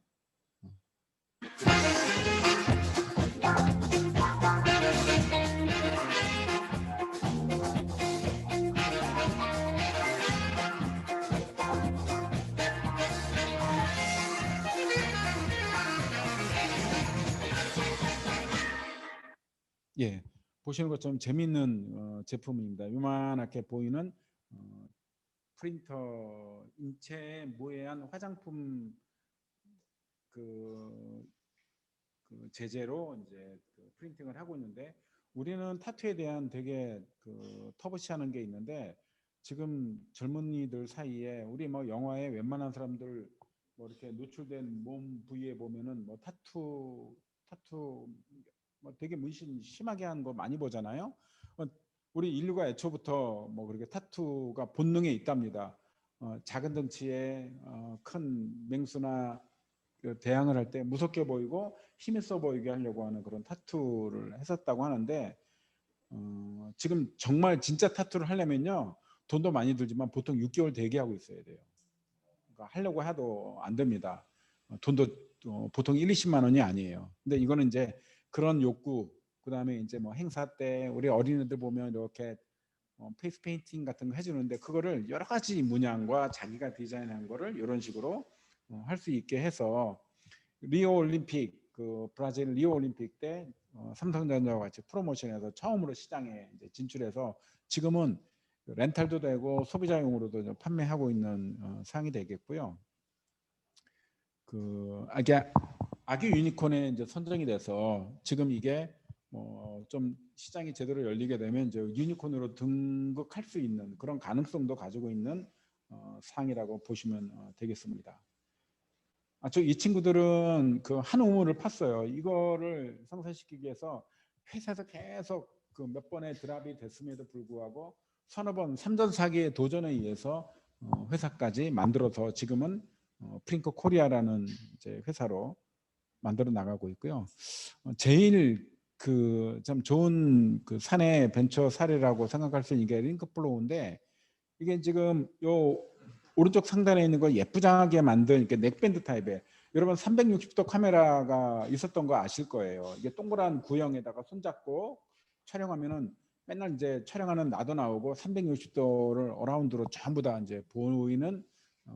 [SPEAKER 1] 예, 보시는 것처럼 재미있는 제품입니다. 요만하게 보이는 프린터 인체에 모해한 화장품 그 제재로 이제 그 프린팅을 하고 있는데 우리는 타투에 대한 되게 그 터부시하는 게 있는데 지금 젊은이들 사이에 우리 뭐 영화에 웬만한 사람들 뭐 이렇게 노출된 몸 부위에 보면은 뭐 타투 뭐 되게 문신 심하게 한 거 많이 보잖아요. 우리 인류가 애초부터 뭐 그렇게 타투가 본능에 있답니다. 작은 덩치에 큰 맹수나 그 대항을 할 때 무섭게 보이고 힘있어 보이게 하려고 하는 그런 타투를 했었다고 하는데 지금 정말 진짜 타투를 하려면요 돈도 많이 들지만 보통 6개월 대기하고 있어야 돼요. 그러니까 하려고 해도 안 됩니다. 돈도 보통 1, 20만 원이 아니에요. 근데 이거는 이제 그런 욕구 그다음에 이제 뭐 행사 때 우리 어린이들 보면 이렇게 페이스 페인팅 같은 거 해주는데 그거를 여러 가지 문양과 자기가 디자인한 거를 이런 식으로 할 수 있게 해서 리오 올림픽 그 브라질 리오 올림픽 때 삼성전자와 같이 프로모션해서 처음으로 시장에 이제 진출해서 지금은 렌탈도 되고 소비자용으로도 판매하고 있는 상이 되겠고요. 그 아기 유니콘에 이제 선정이 돼서 지금 이게 좀 시장이 제대로 열리게 되면 이제 유니콘으로 등극할 수 있는 그런 가능성도 가지고 있는 상이라고 보시면 되겠습니다. 이 친구들은 그 한 우물을 팠어요. 이거를 성사시키기 위해서 회사에서 계속 그 몇 번의 드랍이 됐음에도 불구하고 서너 번 삼전 사기의 도전에 의해서 회사까지 만들어서 지금은 프링크 코리아라는 이제 회사로 만들어 나가고 있고요. 제일 그 참 좋은 그 사내 벤처 사례라고 생각할 수 있는 게 링크플로우인데 이게 지금 요 오른쪽 상단에 있는 거 예쁘장하게 만든 이렇게 넥밴드 타입의 여러분 360도 카메라가 있었던 거 아실 거예요. 이게 동그란 구형에다가 손잡고 촬영하면은 맨날 이제 촬영하는 나도 나오고 360도를 어라운드로 전부 다 이제 보이는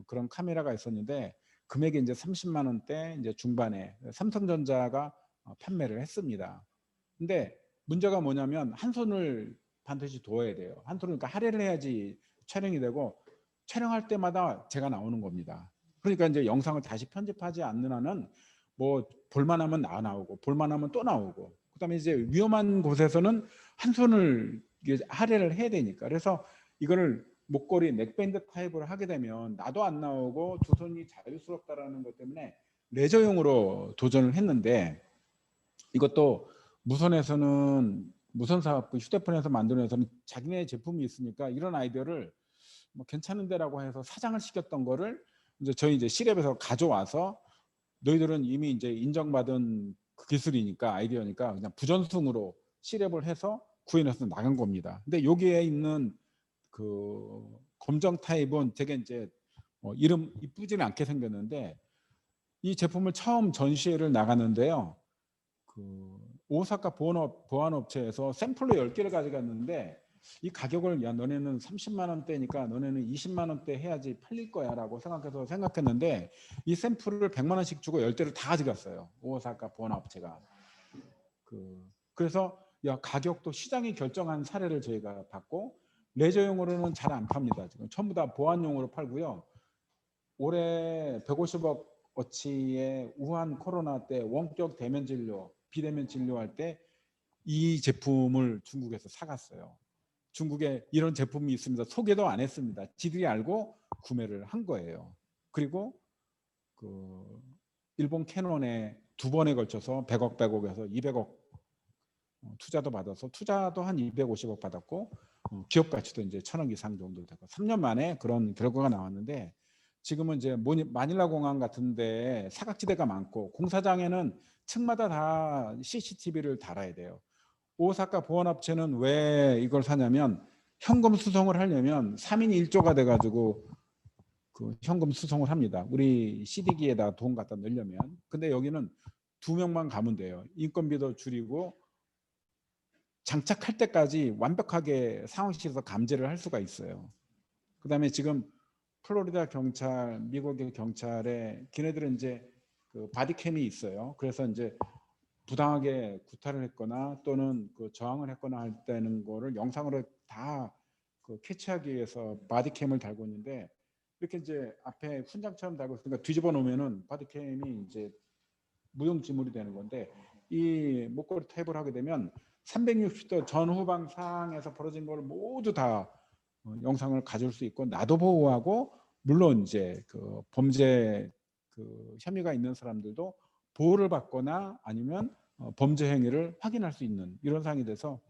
[SPEAKER 1] 그런 카메라가 있었는데 금액이 이제 30만 원대 이제 중반에 삼성전자가 판매를 했습니다. 근데 문제가 뭐냐면 한 손을 반드시 둬야 돼요. 한 손을 그러니까 할애를 해야지 촬영이 되고 촬영할 때마다 제가 나오는 겁니다. 그러니까 이제 영상을 다시 편집하지 않는 한은 뭐 볼만하면 나오고 볼만하면 또 나오고 그다음에 이제 위험한 곳에서는 한 손을 할애를 해야 되니까 그래서 이거를 목걸이 넥밴드 타입으로 하게 되면 나도 안 나오고 두 손이 자유스럽다라는 것 때문에 레저용으로 도전을 했는데 이것도 무선에서는 무선사업부 휴대폰에서 만드는 데서는 자기네 제품이 있으니까 이런 아이디어를 뭐 괜찮은데라고 해서 사장을 시켰던 거를 이제 저희 이제 시랩에서 가져와서 너희들은 이미 이제 인정받은 그 기술이니까 아이디어니까 그냥 부전승으로 시랩을 해서 구현해서 나간 겁니다. 근데 여기에 있는 그 검정 타입은 되게 이제 이름 이쁘지는 않게 생겼는데 이 제품을 처음 전시회를 나갔는데요. 그 오사카 보안업체에서 샘플로 10개를 가져갔는데 이 가격을 야 너네는 30만 원대니까 너네는 20만 원대 해야지 팔릴 거야라고 생각했는데 이 샘플을 100만 원씩 주고 10대를 다 가져갔어요. 오사카 보안업체가. 그래서 야 가격도 시장이 결정한 사례를 저희가 봤고 레저용으로는 잘 안 팝니다. 지금 전부 다 보안용으로 팔고요. 올해 150억 어치의 우한 코로나 때 원격 대면 진료, 비대면 진료할 때 이 제품을 중국에서 사갔어요. 중국에 이런 제품이 있습니다. 소개도 안 했습니다. 지들이 알고 구매를 한 거예요. 그리고 그 일본 캐논에 2번에 걸쳐서 100억에서 200억 투자도 받아서 투자도 한 250억 받았고 기업 가치도 이제 1000억 이상 정도 되고 3년 만에 그런 결과가 나왔는데 지금은 이제 마닐라 공항 같은데 사각지대가 많고 공사장에는 층마다 다 CCTV를 달아야 돼요. 오사카 보안업체는 왜 이걸 사냐면 현금 수송을 하려면 3인 1조가 돼가지고 그 현금 수송을 합니다. 우리 CD기에다 돈 갖다 넣으려면. 근데 여기는 2명만 가면 돼요. 인건비도 줄이고 장착할 때까지 완벽하게 상황실에서 감지를 할 수가 있어요. 그다음에 지금 플로리다 경찰, 미국의 경찰에 걔네들은 이제 그 바디캠이 있어요. 그래서 이제 부당하게 구타를 했거나 또는 그 저항을 했거나 할 때는 거를 영상으로 다 그 캐치하기 위해서 바디캠을 달고 있는데 이렇게 이제 앞에 훈장처럼 달고 있으니까 뒤집어 놓으면은 바디캠이 이제 무용지물이 되는 건데 이 목걸이 타입을 하게 되면 360도 전후방 상황에서 벌어진 걸 모두 다 영상을 가져올 수 있고 나도 보호하고 물론 이제 그 범죄 그 혐의가 있는 사람들도 보호를 받거나 아니면 범죄 행위를 확인할 수 있는 이런 상황이 돼서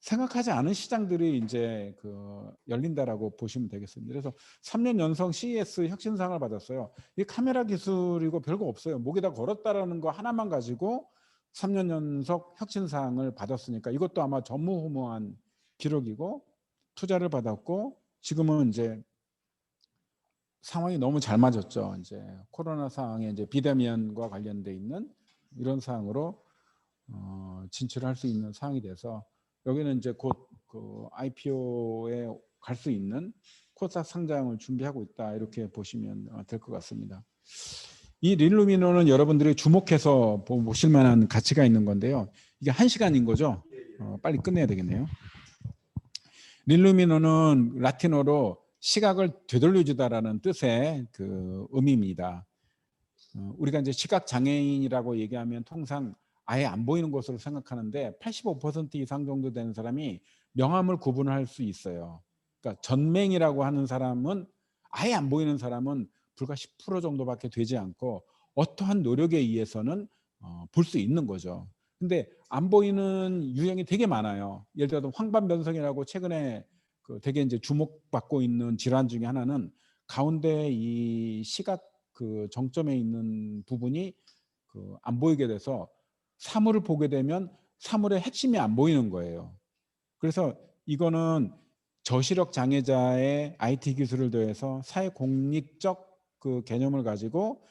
[SPEAKER 1] 생각하지 않은 시장들이 이제 그 열린다라고 보시면 되겠습니다. 그래서 3년 연속 CES 혁신상을 받았어요. 이 카메라 기술이고 별거 없어요. 목에다 걸었다라는 거 하나만 가지고 3년 연속 혁신상을 받았으니까 이것도 아마 전무후무한 기록이고 투자를 받았고 지금은 이제 상황이 너무 잘 맞았죠. 이제 코로나 상황에 이제 비대면과 관련돼 있는 이런 상황으로 진출할 수 있는 상황이 돼서 여기는 이제 곧 그 IPO에 갈 수 있는 코스닥 상장을 준비하고 있다 이렇게 보시면 될 것 같습니다. 이 릴루미노는 여러분들이 주목해서 보실 만한 가치가 있는 건데요. 이게 1시간인 거죠. 빨리 끝내야 되겠네요. 릴루미노는 라틴어로 시각을 되돌려주다라는 뜻의 그 의미입니다. 우리가 이제 시각 장애인이라고 얘기하면 통상 아예 안 보이는 것으로 생각하는데 85% 이상 정도 되는 사람이 명암을 구분할 수 있어요. 그러니까 전맹이라고 하는 사람은 아예 안 보이는 사람은 불과 10% 정도밖에 되지 않고 어떠한 노력에 의해서는 볼 수 있는 거죠. 근데 안 보이는 유형이 되게 많아요. 예를 들어서 황반변성이라고 최근에 그 되게 이제 주목받고 있는 질환 중에 하나는 가운데 이 시각 그 정점에 있는 부분이 그 안 보이게 돼서 사물을 보게 되면 사물의 핵심이 안 보이는 거예요. 그래서 이거는 저시력 장애자의 IT 기술을 더해서 사회 공익적 그 개념을 가지고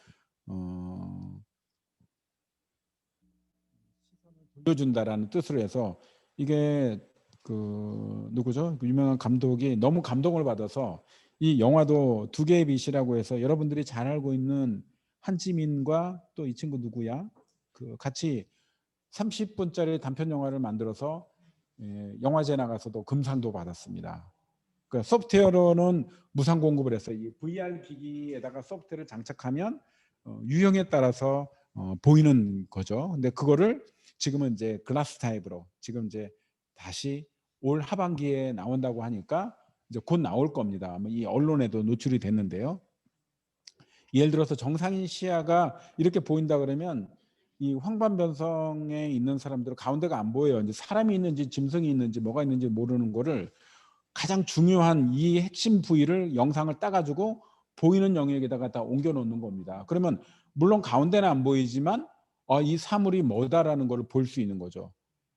[SPEAKER 1] 돌려준다라는 뜻으로 해서 이게 그 누구죠? 그 유명한 감독이 너무 감동을 받아서 이 영화도 2개의 빛이라고 해서 여러분들이 잘 알고 있는 한지민과 또 이 친구 누구야? 그 같이 30분짜리 단편 영화를 만들어서 영화제 나가서도 금상도 받았습니다. 그러니까 소프트웨어로는 무상 공급을 했어요. 이 VR 기기에다가 소프트웨어를 장착하면 유형에 따라서 보이는 거죠. 근데 그거를 지금은 이제 글라스 타입으로 지금 이제 다시 올 하반기에 나온다고 하니까 이제 곧 나올 겁니다. 이 언론에도 노출이 됐는데요. 예를 들어서 정상인 시야가 이렇게 보인다 그러면 이 황반변성에 있는 사람들은 가운데가 안 보여요. 이제 사람이 있는지 짐승이 있는지 뭐가 있는지 모르는 거를 가장 중요한 이 핵심 부위를 영상을 따가지고 보이는 영역에다가 다 옮겨 놓는 겁니다. 그러면 물론 가운데는 안 보이지만 이 사물이 뭐다라는 걸 볼 수 있는 거죠.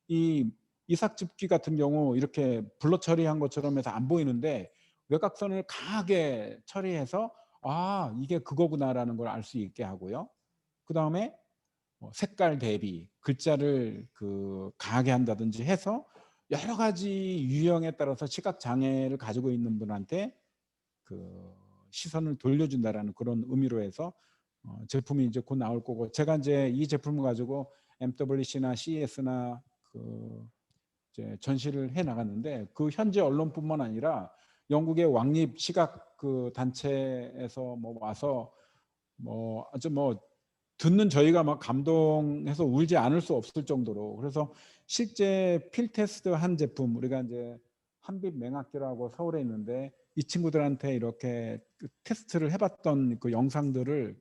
[SPEAKER 1] 이 이삭집기 같은 경우 이렇게 블러 처리한 것처럼 해서 안 보이는데 외곽선을 강하게 처리해서 이게 그거구나라는 걸 알 수 있게 하고요. 그 다음에 색깔 대비 글자를 그 강하게 한다든지 해서 여러 가지 유형에 따라서 시각 장애를 가지고 있는 분한테 그 시선을 돌려준다라는 그런 의미로 해서 제품이 이제 곧 나올 거고 제가 이제 이 제품을 가지고 MWC나 CES나 그 이제 전시를 해 나갔는데 그 현지 언론뿐만 아니라 영국의 왕립 시각 그 단체에서 뭐 와서 뭐 아주 뭐 듣는 저희가 막 감동해서 울지 않을 수 없을 정도로 그래서 실제 필 테스트 한 제품 우리가 이제 한빛맹학교라고 서울에 있는데 이 친구들한테 이렇게 그 테스트를 해봤던 그 영상들을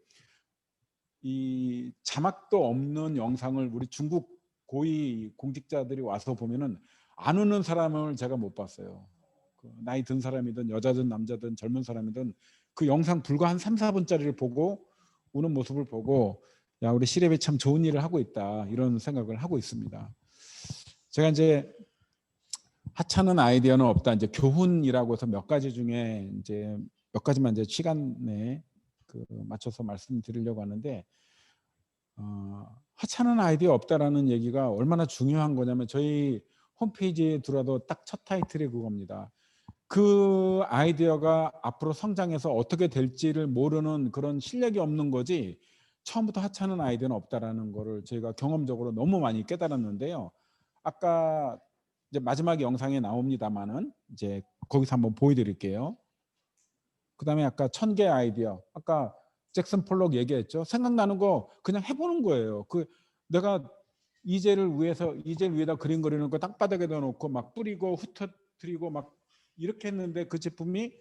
[SPEAKER 1] 이 자막도 없는 영상을 우리 중국 고위 공직자들이 와서 보면은 안 우는 사람을 제가 못 봤어요. 그 나이 든 사람이든 여자든 남자든 젊은 사람이든 그 영상 불과 한 3, 4분짜리를 보고 우는 모습을 보고 야 우리 시랩이 참 좋은 일을 하고 있다 이런 생각을 하고 있습니다. 제가 이제 하찮은 아이디어는 없다. 이제 교훈이라고 해서 몇 가지 중에 이제 몇 가지만 이제 시간에 그 맞춰서 말씀드리려고 하는데 하찮은 아이디어 없다라는 얘기가 얼마나 중요한 거냐면 저희 홈페이지에 들어와도 딱 첫 타이틀이 그겁니다. 그 아이디어가 앞으로 성장해서 어떻게 될지를 모르는 그런 실력이 없는 거지 처음부터 하찮은 아이디어는 없다라는 거를 저희가 경험적으로 너무 많이 깨달았는데요. 아까 이제 마지막 영상에 나옵니다만은 이제 거기서 한번 보여드릴게요. 그다음에 아까 1000개 아이디어 아까 잭슨 폴록 얘기했죠. 생각나는 거 그냥 해보는 거예요. 그 내가 이젤을 위해서 이젤 위에다 그림 그리는 거 땅바닥에다 놓고 막 뿌리고 흩어뜨리고 막 이렇게 했는데 그 제품이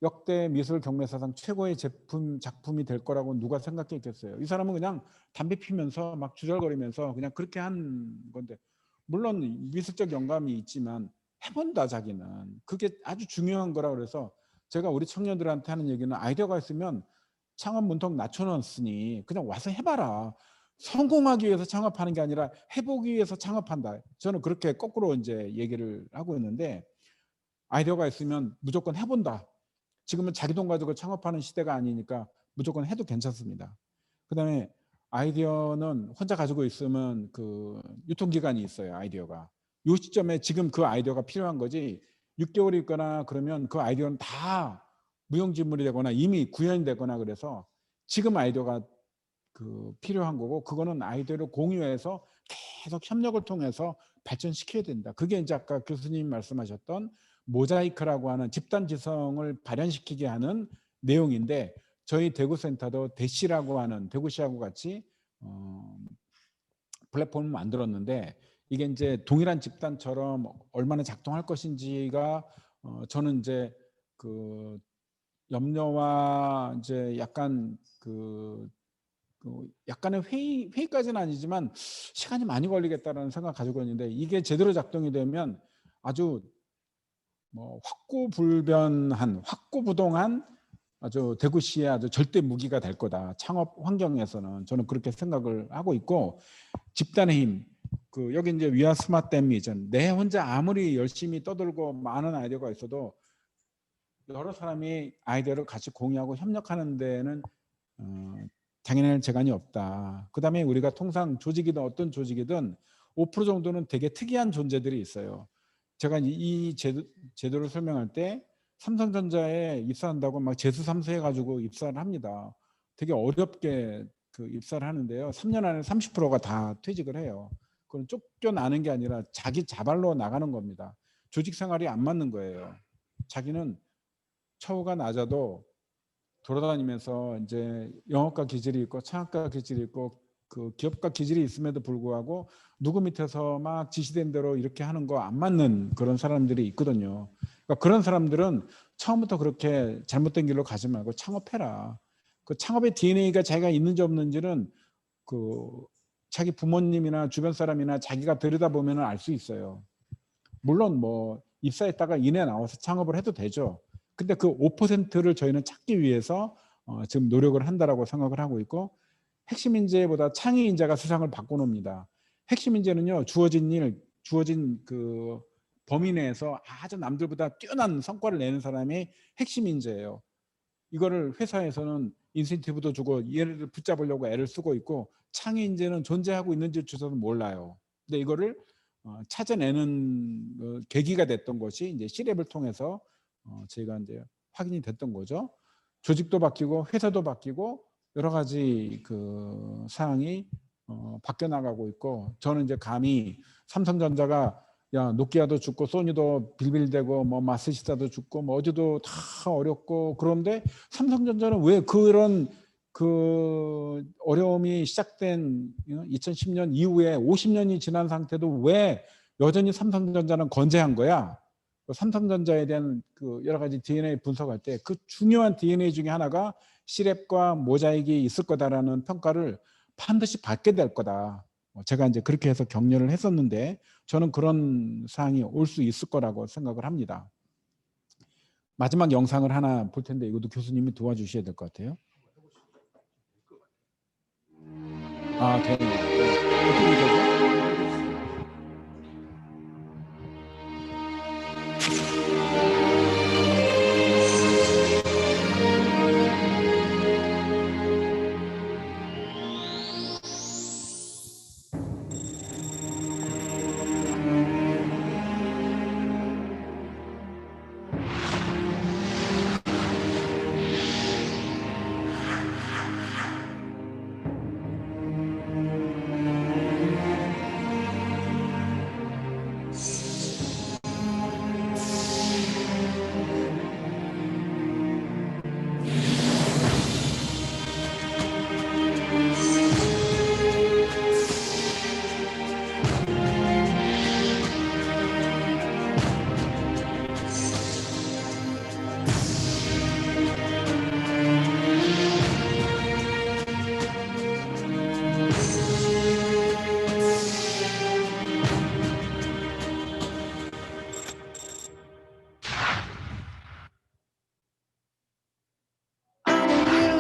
[SPEAKER 1] 역대 미술 경매사상 최고의 작품이 될 거라고 누가 생각했겠어요. 이 사람은 그냥 담배 피면서 막 주절거리면서 그냥 그렇게 한 건데 물론 미술적 영감이 있지만 해본다 자기는 그게 아주 중요한 거라 그래서 제가 우리 청년들한테 하는 얘기는 아이디어가 있으면 창업 문턱 낮춰놨으니 그냥 와서 해봐라. 성공하기 위해서 창업하는 게 아니라 해보기 위해서 창업한다. 저는 그렇게 거꾸로 이제 얘기를 하고 있는데 아이디어가 있으면 무조건 해본다. 지금은 자기 돈 가지고 창업하는 시대가 아니니까 무조건 해도 괜찮습니다. 그다음에 아이디어는 혼자 가지고 있으면 그 유통기간이 있어요. 아이디어가. 이 시점에 지금 그 아이디어가 필요한 거지 6개월이 있거나 그러면 그 아이디어는 다 무용지물이 되거나 이미 구현이 되거나 그래서 지금 아이디어가 그 필요한 거고 그거는 아이디어를 공유해서 계속 협력을 통해서 발전시켜야 된다. 그게 이제 아까 교수님 말씀하셨던 모자이크라고 하는 집단 지성을 발현시키게 하는 내용인데 저희 대구센터도 대시라고 하는 대구시하고 같이 플랫폼을 만들었는데 이게 이제 동일한 집단처럼 얼마나 작동할 것인지가 저는 이제 그 염려와 이제 약간 그 약간의 회의까지는 아니지만 시간이 많이 걸리겠다라는 생각 가지고 있는데 이게 제대로 작동이 되면 아주 뭐 확고부동한 아주 대구시의 아주 절대 무기가 될 거다. 창업 환경에서는 저는 그렇게 생각을 하고 있고 집단의 힘. 그 여기 이제 위아 스마트댐 이전 내 혼자 아무리 열심히 떠들고 많은 아이디어가 있어도 여러 사람이 아이디어를 같이 공유하고 협력하는 데는 당연한 재간이 없다. 그다음에 우리가 통상 조직이든 어떤 조직이든 5% 정도는 되게 특이한 존재들이 있어요. 제가 이 제도를 설명할 때 삼성전자에 입사한다고 막 재수 삼수 해가지고 입사를 합니다. 되게 어렵게 그 입사를 하는데요. 3년 안에 30%가 다 퇴직을 해요. 그건 쫓겨나는 게 아니라 자기 자발로 나가는 겁니다. 조직 생활이 안 맞는 거예요. 자기는 처우가 낮아도 돌아다니면서 이제 영업가 기질이 있고 창업가 기질이 있고 그 기업가 기질이 있음에도 불구하고 누구 밑에서 막 지시된 대로 이렇게 하는 거 안 맞는 그런 사람들이 있거든요. 그러니까 그런 사람들은 처음부터 그렇게 잘못된 길로 가지 말고 창업해라. 그 창업의 DNA가 자기가 있는지 없는지는 그 자기 부모님이나 주변 사람이나 자기가 들여다보면 알 수 있어요. 물론 뭐 입사했다가 이내 나와서 창업을 해도 되죠. 근데 그 5%를 저희는 찾기 위해서 지금 노력을 한다라고 생각을 하고 있고 핵심 인재보다 창의 인재가 세상을 바꿔놓습니다. 핵심 인재는요 주어진 그 범위 내에서 아주 남들보다 뛰어난 성과를 내는 사람이 핵심 인재예요. 이거를 회사에서는 인센티브도 주고 얘를 붙잡으려고 애를 쓰고 있고 창의 인재는 존재하고 있는지조차도 몰라요. 근데 이거를 찾아내는 계기가 됐던 것이 이제 C랩을 통해서 저희가 이제 확인이 됐던 거죠. 조직도 바뀌고 회사도 바뀌고 여러 가지 그 사항이 바뀌어 나가고 있고 저는 이제 감히 삼성전자가 야 노키아도 죽고 소니도 빌빌대고 뭐 마스시타도 죽고 뭐 어디도 다 어렵고 그런데 삼성전자는 왜 그런 그 어려움이 시작된 2010년 이후에 50년이 지난 상태도 왜 여전히 삼성전자는 건재한 거야? 또 삼성전자에 대한 그 여러 가지 DNA 분석할 때 그 중요한 DNA 중에 하나가 시랩과 모자익이 있을 거다라는 평가를 반드시 받게 될 거다. 제가 이제 그렇게 해서 격려를 했었는데 저는 그런 사항이 올 수 있을 거라고 생각을 합니다. 마지막 영상을 하나 볼 텐데 이것도 교수님이 도와주셔야 될 것 같아요. 아, 되네요. 어떻게 되죠?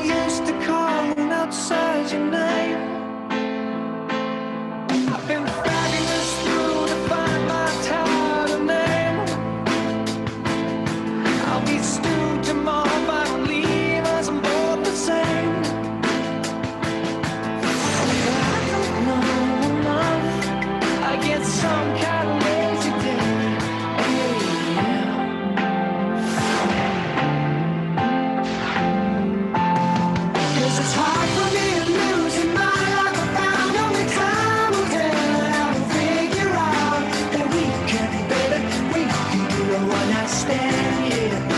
[SPEAKER 3] Used to calling outside your name. I've been fabulous through to find my title name. I'll be stewed tomorrow, but I'll leave us both the same. But I don't know enough. I get some kind of lazy day. Yeah. 'Cause it's hard for me to lose in my life. I found only time will tell, and I will figure out that we can be better. We can do a one night stand, yeah.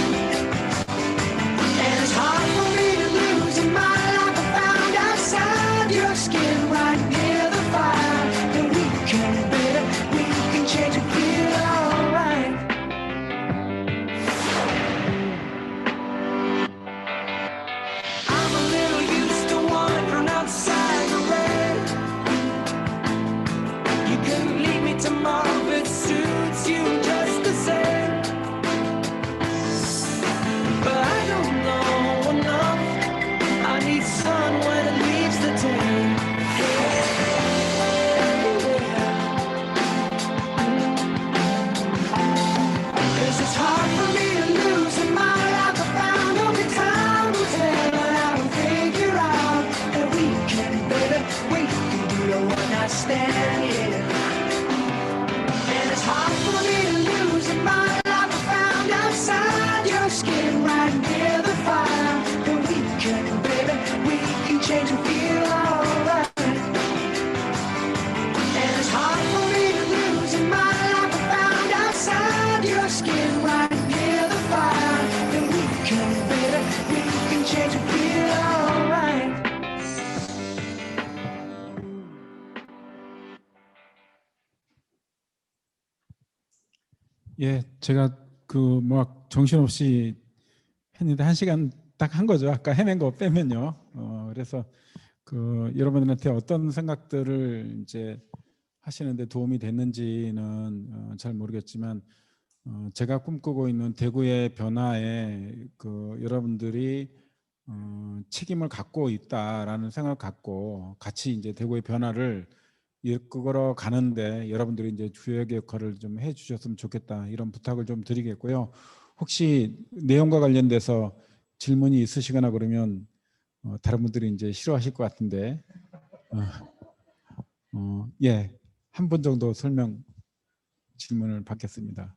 [SPEAKER 3] And it's hard for me to lose in my life. I found outside your skin, right near the fire, that we can be better. We can change and feel alright. I'm a little used to wandering outside the rain. You can leave me tomorrow if it suits you just the same. But I don't know enough. I need sun when it leaves the day. Cause it's hard for me to lose in my life. I found only time will tell, and I will figure out that we can be better. We can do a one night stand, yeah. And it's hard for me to lose in my life. I found outside your skin, right near the fire, that we can be better. We can change and feel alright. And it's hard for me to lose in my life. I found outside your skin, right near the fire, that we can be better. We can change and feel alright.
[SPEAKER 1] 예, 제가 그 막 정신없이 했는데 1시간 딱 한 거죠. 아까 헤맨 거 빼면요. 그래서 그 여러분들한테 어떤 생각들을 이제 하시는데 도움이 됐는지는 잘 모르겠지만 제가 꿈꾸고 있는 대구의 변화에 그 여러분들이 책임을 갖고 있다라는 생각을 갖고 같이 이제 대구의 변화를 이끌어 가는데 여러분들이 이제 주역의 역할을 좀 해주셨으면 좋겠다 이런 부탁을 좀 드리겠고요. 혹시 내용과 관련돼서 질문이 있으시거나 그러면 다른 분들이 이제 싫어하실 것 같은데 예, 한 분 정도 설명 질문을 받겠습니다.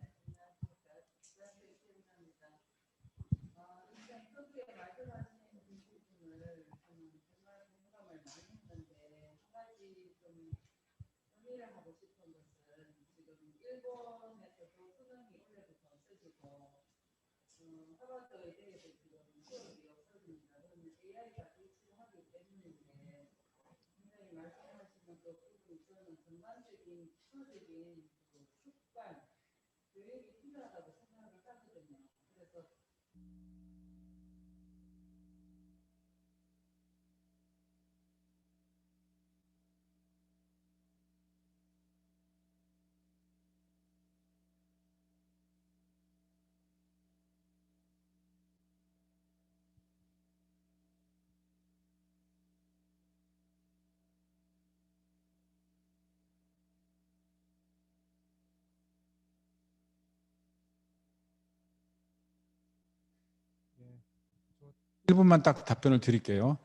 [SPEAKER 1] 1분만 딱 답변을 드릴게요.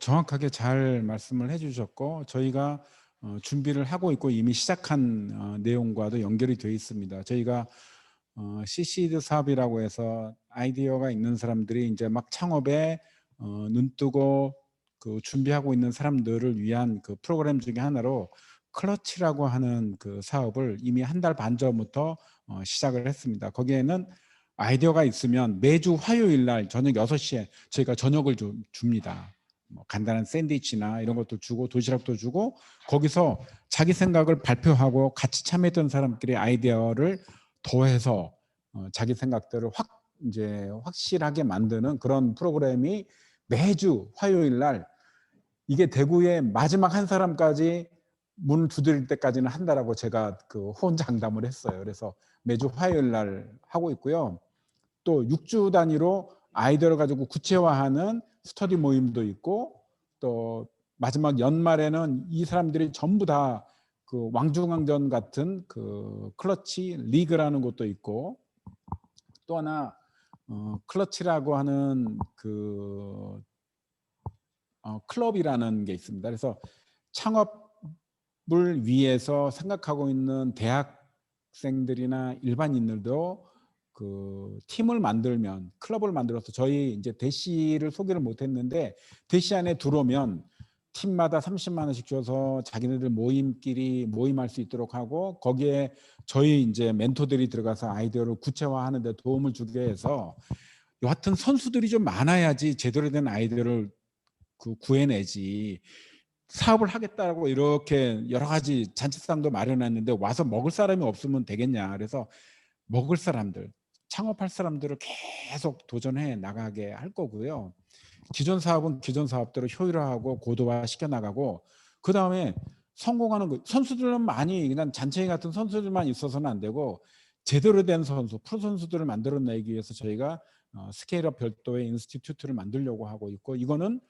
[SPEAKER 1] 정확하게 잘 말씀을 해주셨고 저희가 준비를 하고 있고 이미 시작한 내용과도 연결이 되어 있습니다. 저희가 CCD 사업이라고 해서 아이디어가 있는 사람들이 이제 막 창업에 눈뜨고 준비하고 있는 사람들을 위한 그 프로그램 중에 하나로 클러치라고 하는 그 사업을 이미 한 달 반 전부터 시작을 했습니다. 거기에는 아이디어가 있으면 매주 화요일 날 저녁 6시에 저희가 저녁을 줍니다. 뭐 간단한 샌드위치나 이런 것도 주고 도시락도 주고 거기서 자기 생각을 발표하고 같이 참여했던 사람끼리 아이디어를 더해서 자기 생각들을 이제 확실하게 만드는 그런 프로그램이 매주 화요일 날 이게 대구의 마지막 한 사람까지 문 두드릴 때까지는 한다라고 제가 호언장담을 했어요. 그래서 매주 화요일 날 하고 있고요. 또 6주 단위로 아이디어를 가지고 구체화하는 스터디 모임도 있고 또 마지막 연말에는 이 사람들이 전부 다 왕중왕전 같은 클러치 리그라는 것도 있고 또 하나 클러치라고 하는 클럽이라는 게 있습니다. 그래서 창업을 위해서 생각하고 있는 대학생들이나 일반인들도 팀을 만들면 클럽을 만들어서 저희 이제 대시를 소개를 못했는데 대시 안에 들어오면 팀마다 30만 원씩 줘서 자기네들 모임끼리 모임할 수 있도록 하고 거기에 저희 이제 멘토들이 들어가서 아이디어를 구체화하는 데 도움을 주게 해서 여하튼 선수들이 좀 많아야지 제대로 된 아이디어를 구해내지 사업을 하겠다고 이렇게 여러 가지 잔치상도 마련했는데 와서 먹을 사람이 없으면 되겠냐. 그래서 먹을 사람들, 창업할 사람들을 계속 도전해 나가게 할 거고요. 기존 사업은 기존 사업대로 효율화하고 고도화 시켜나가고 그 다음에 성공하는 선수들은 많이 그냥 잔챙이 같은 선수들만 있어서는 안 되고 제대로 된 선수, 프로 선수들을 만들어내기 위해서 저희가 스케일업 별도의 인스티튜트를 만들려고 하고 있고 이거는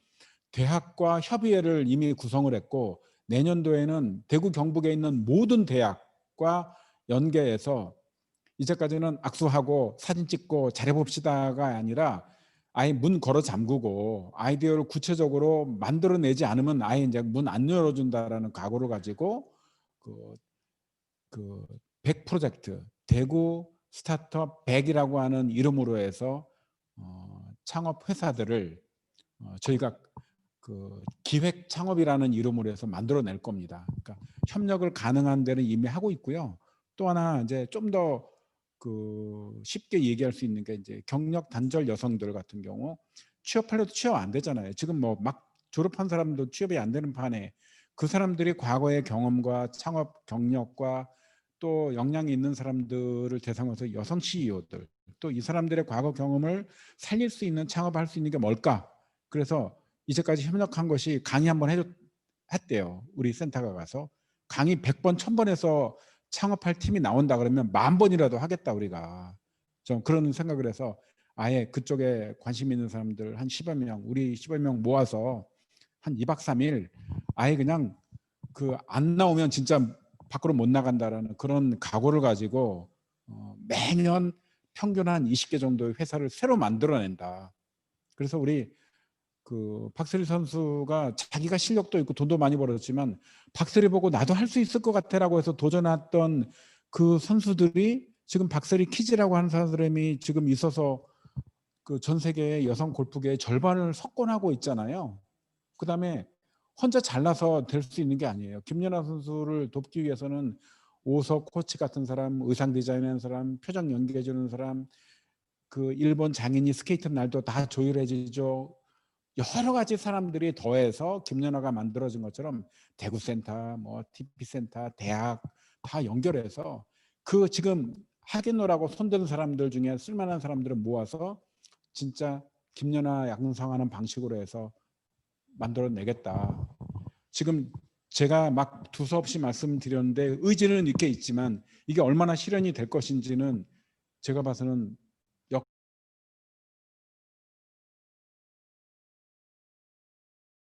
[SPEAKER 1] 대학과 협의회를 이미 구성을 했고 내년도에는 대구 경북에 있는 모든 대학과 연계해서 이제까지는 악수하고 사진 찍고 잘해봅시다가 아니라 아예 문 걸어 잠그고 아이디어를 구체적으로 만들어내지 않으면 아예 이제 문 안 열어준다라는 각오를 가지고 백 프로젝트 대구 스타트업 100이라고 하는 이름으로 해서 창업 회사들을 저희가 기획 창업이라는 이름으로 해서 만들어낼 겁니다. 그러니까 협력을 가능한 데는 이미 하고 있고요. 또 하나 이제 좀 더 쉽게 얘기할 수 있는 게 이제 경력 단절 여성들 같은 경우 취업하려도 취업 안 되잖아요. 지금 뭐 막 졸업한 사람도 취업이 안 되는 판에 그 사람들이 과거의 경험과 창업 경력과 또 역량이 있는 사람들을 대상으로 해서 여성 CEO들 또 이 사람들의 과거 경험을 살릴 수 있는 창업할 수 있는 게 뭘까? 그래서 이제까지 협력한 것이 강의 한번 했대요. 우리 센터가 가서 강의 100번 1000번 해서 창업할 팀이 나온다 그러면 10,000번이라도 하겠다 우리가. 좀 그런 생각을 해서 아예 그쪽에 관심 있는 사람들 한 10여 명 우리 10여 명 모아서 한 2박 3일 아예 그냥 안 나오면 진짜 밖으로 못 나간다라는 그런 각오를 가지고 매년 평균 한 20개 정도의 회사를 새로 만들어낸다. 그래서 우리 박세리 선수가 자기가 실력도 있고 돈도 많이 벌었지만 박세리 보고 나도 할 수 있을 것 같아라고 해서 도전했던 그 선수들이 지금 박세리 키즈라고 하는 사람이 지금 있어서 전 세계의 여성 골프계의 절반을 석권하고 있잖아요. 그다음에 혼자 잘나서 될 수 있는 게 아니에요. 김연아 선수를 돕기 위해서는 오석 코치 같은 사람, 의상 디자인하는 사람, 표정 연기해 주는 사람, 일본 장인이 스케이트 날도 다 조율해주죠. 여러 가지 사람들이 더해서 김연아가 만들어진 것처럼 대구센터, 뭐 TP센터, 대학 다 연결해서 지금 하겠노라고 손든 사람들 중에 쓸만한 사람들을 모아서 진짜 김연아 양성하는 방식으로 해서 만들어내겠다. 지금 제가 막 두서없이 말씀드렸는데 의지는 이렇게 있지만 이게 얼마나 실현이 될 것인지는 제가 봐서는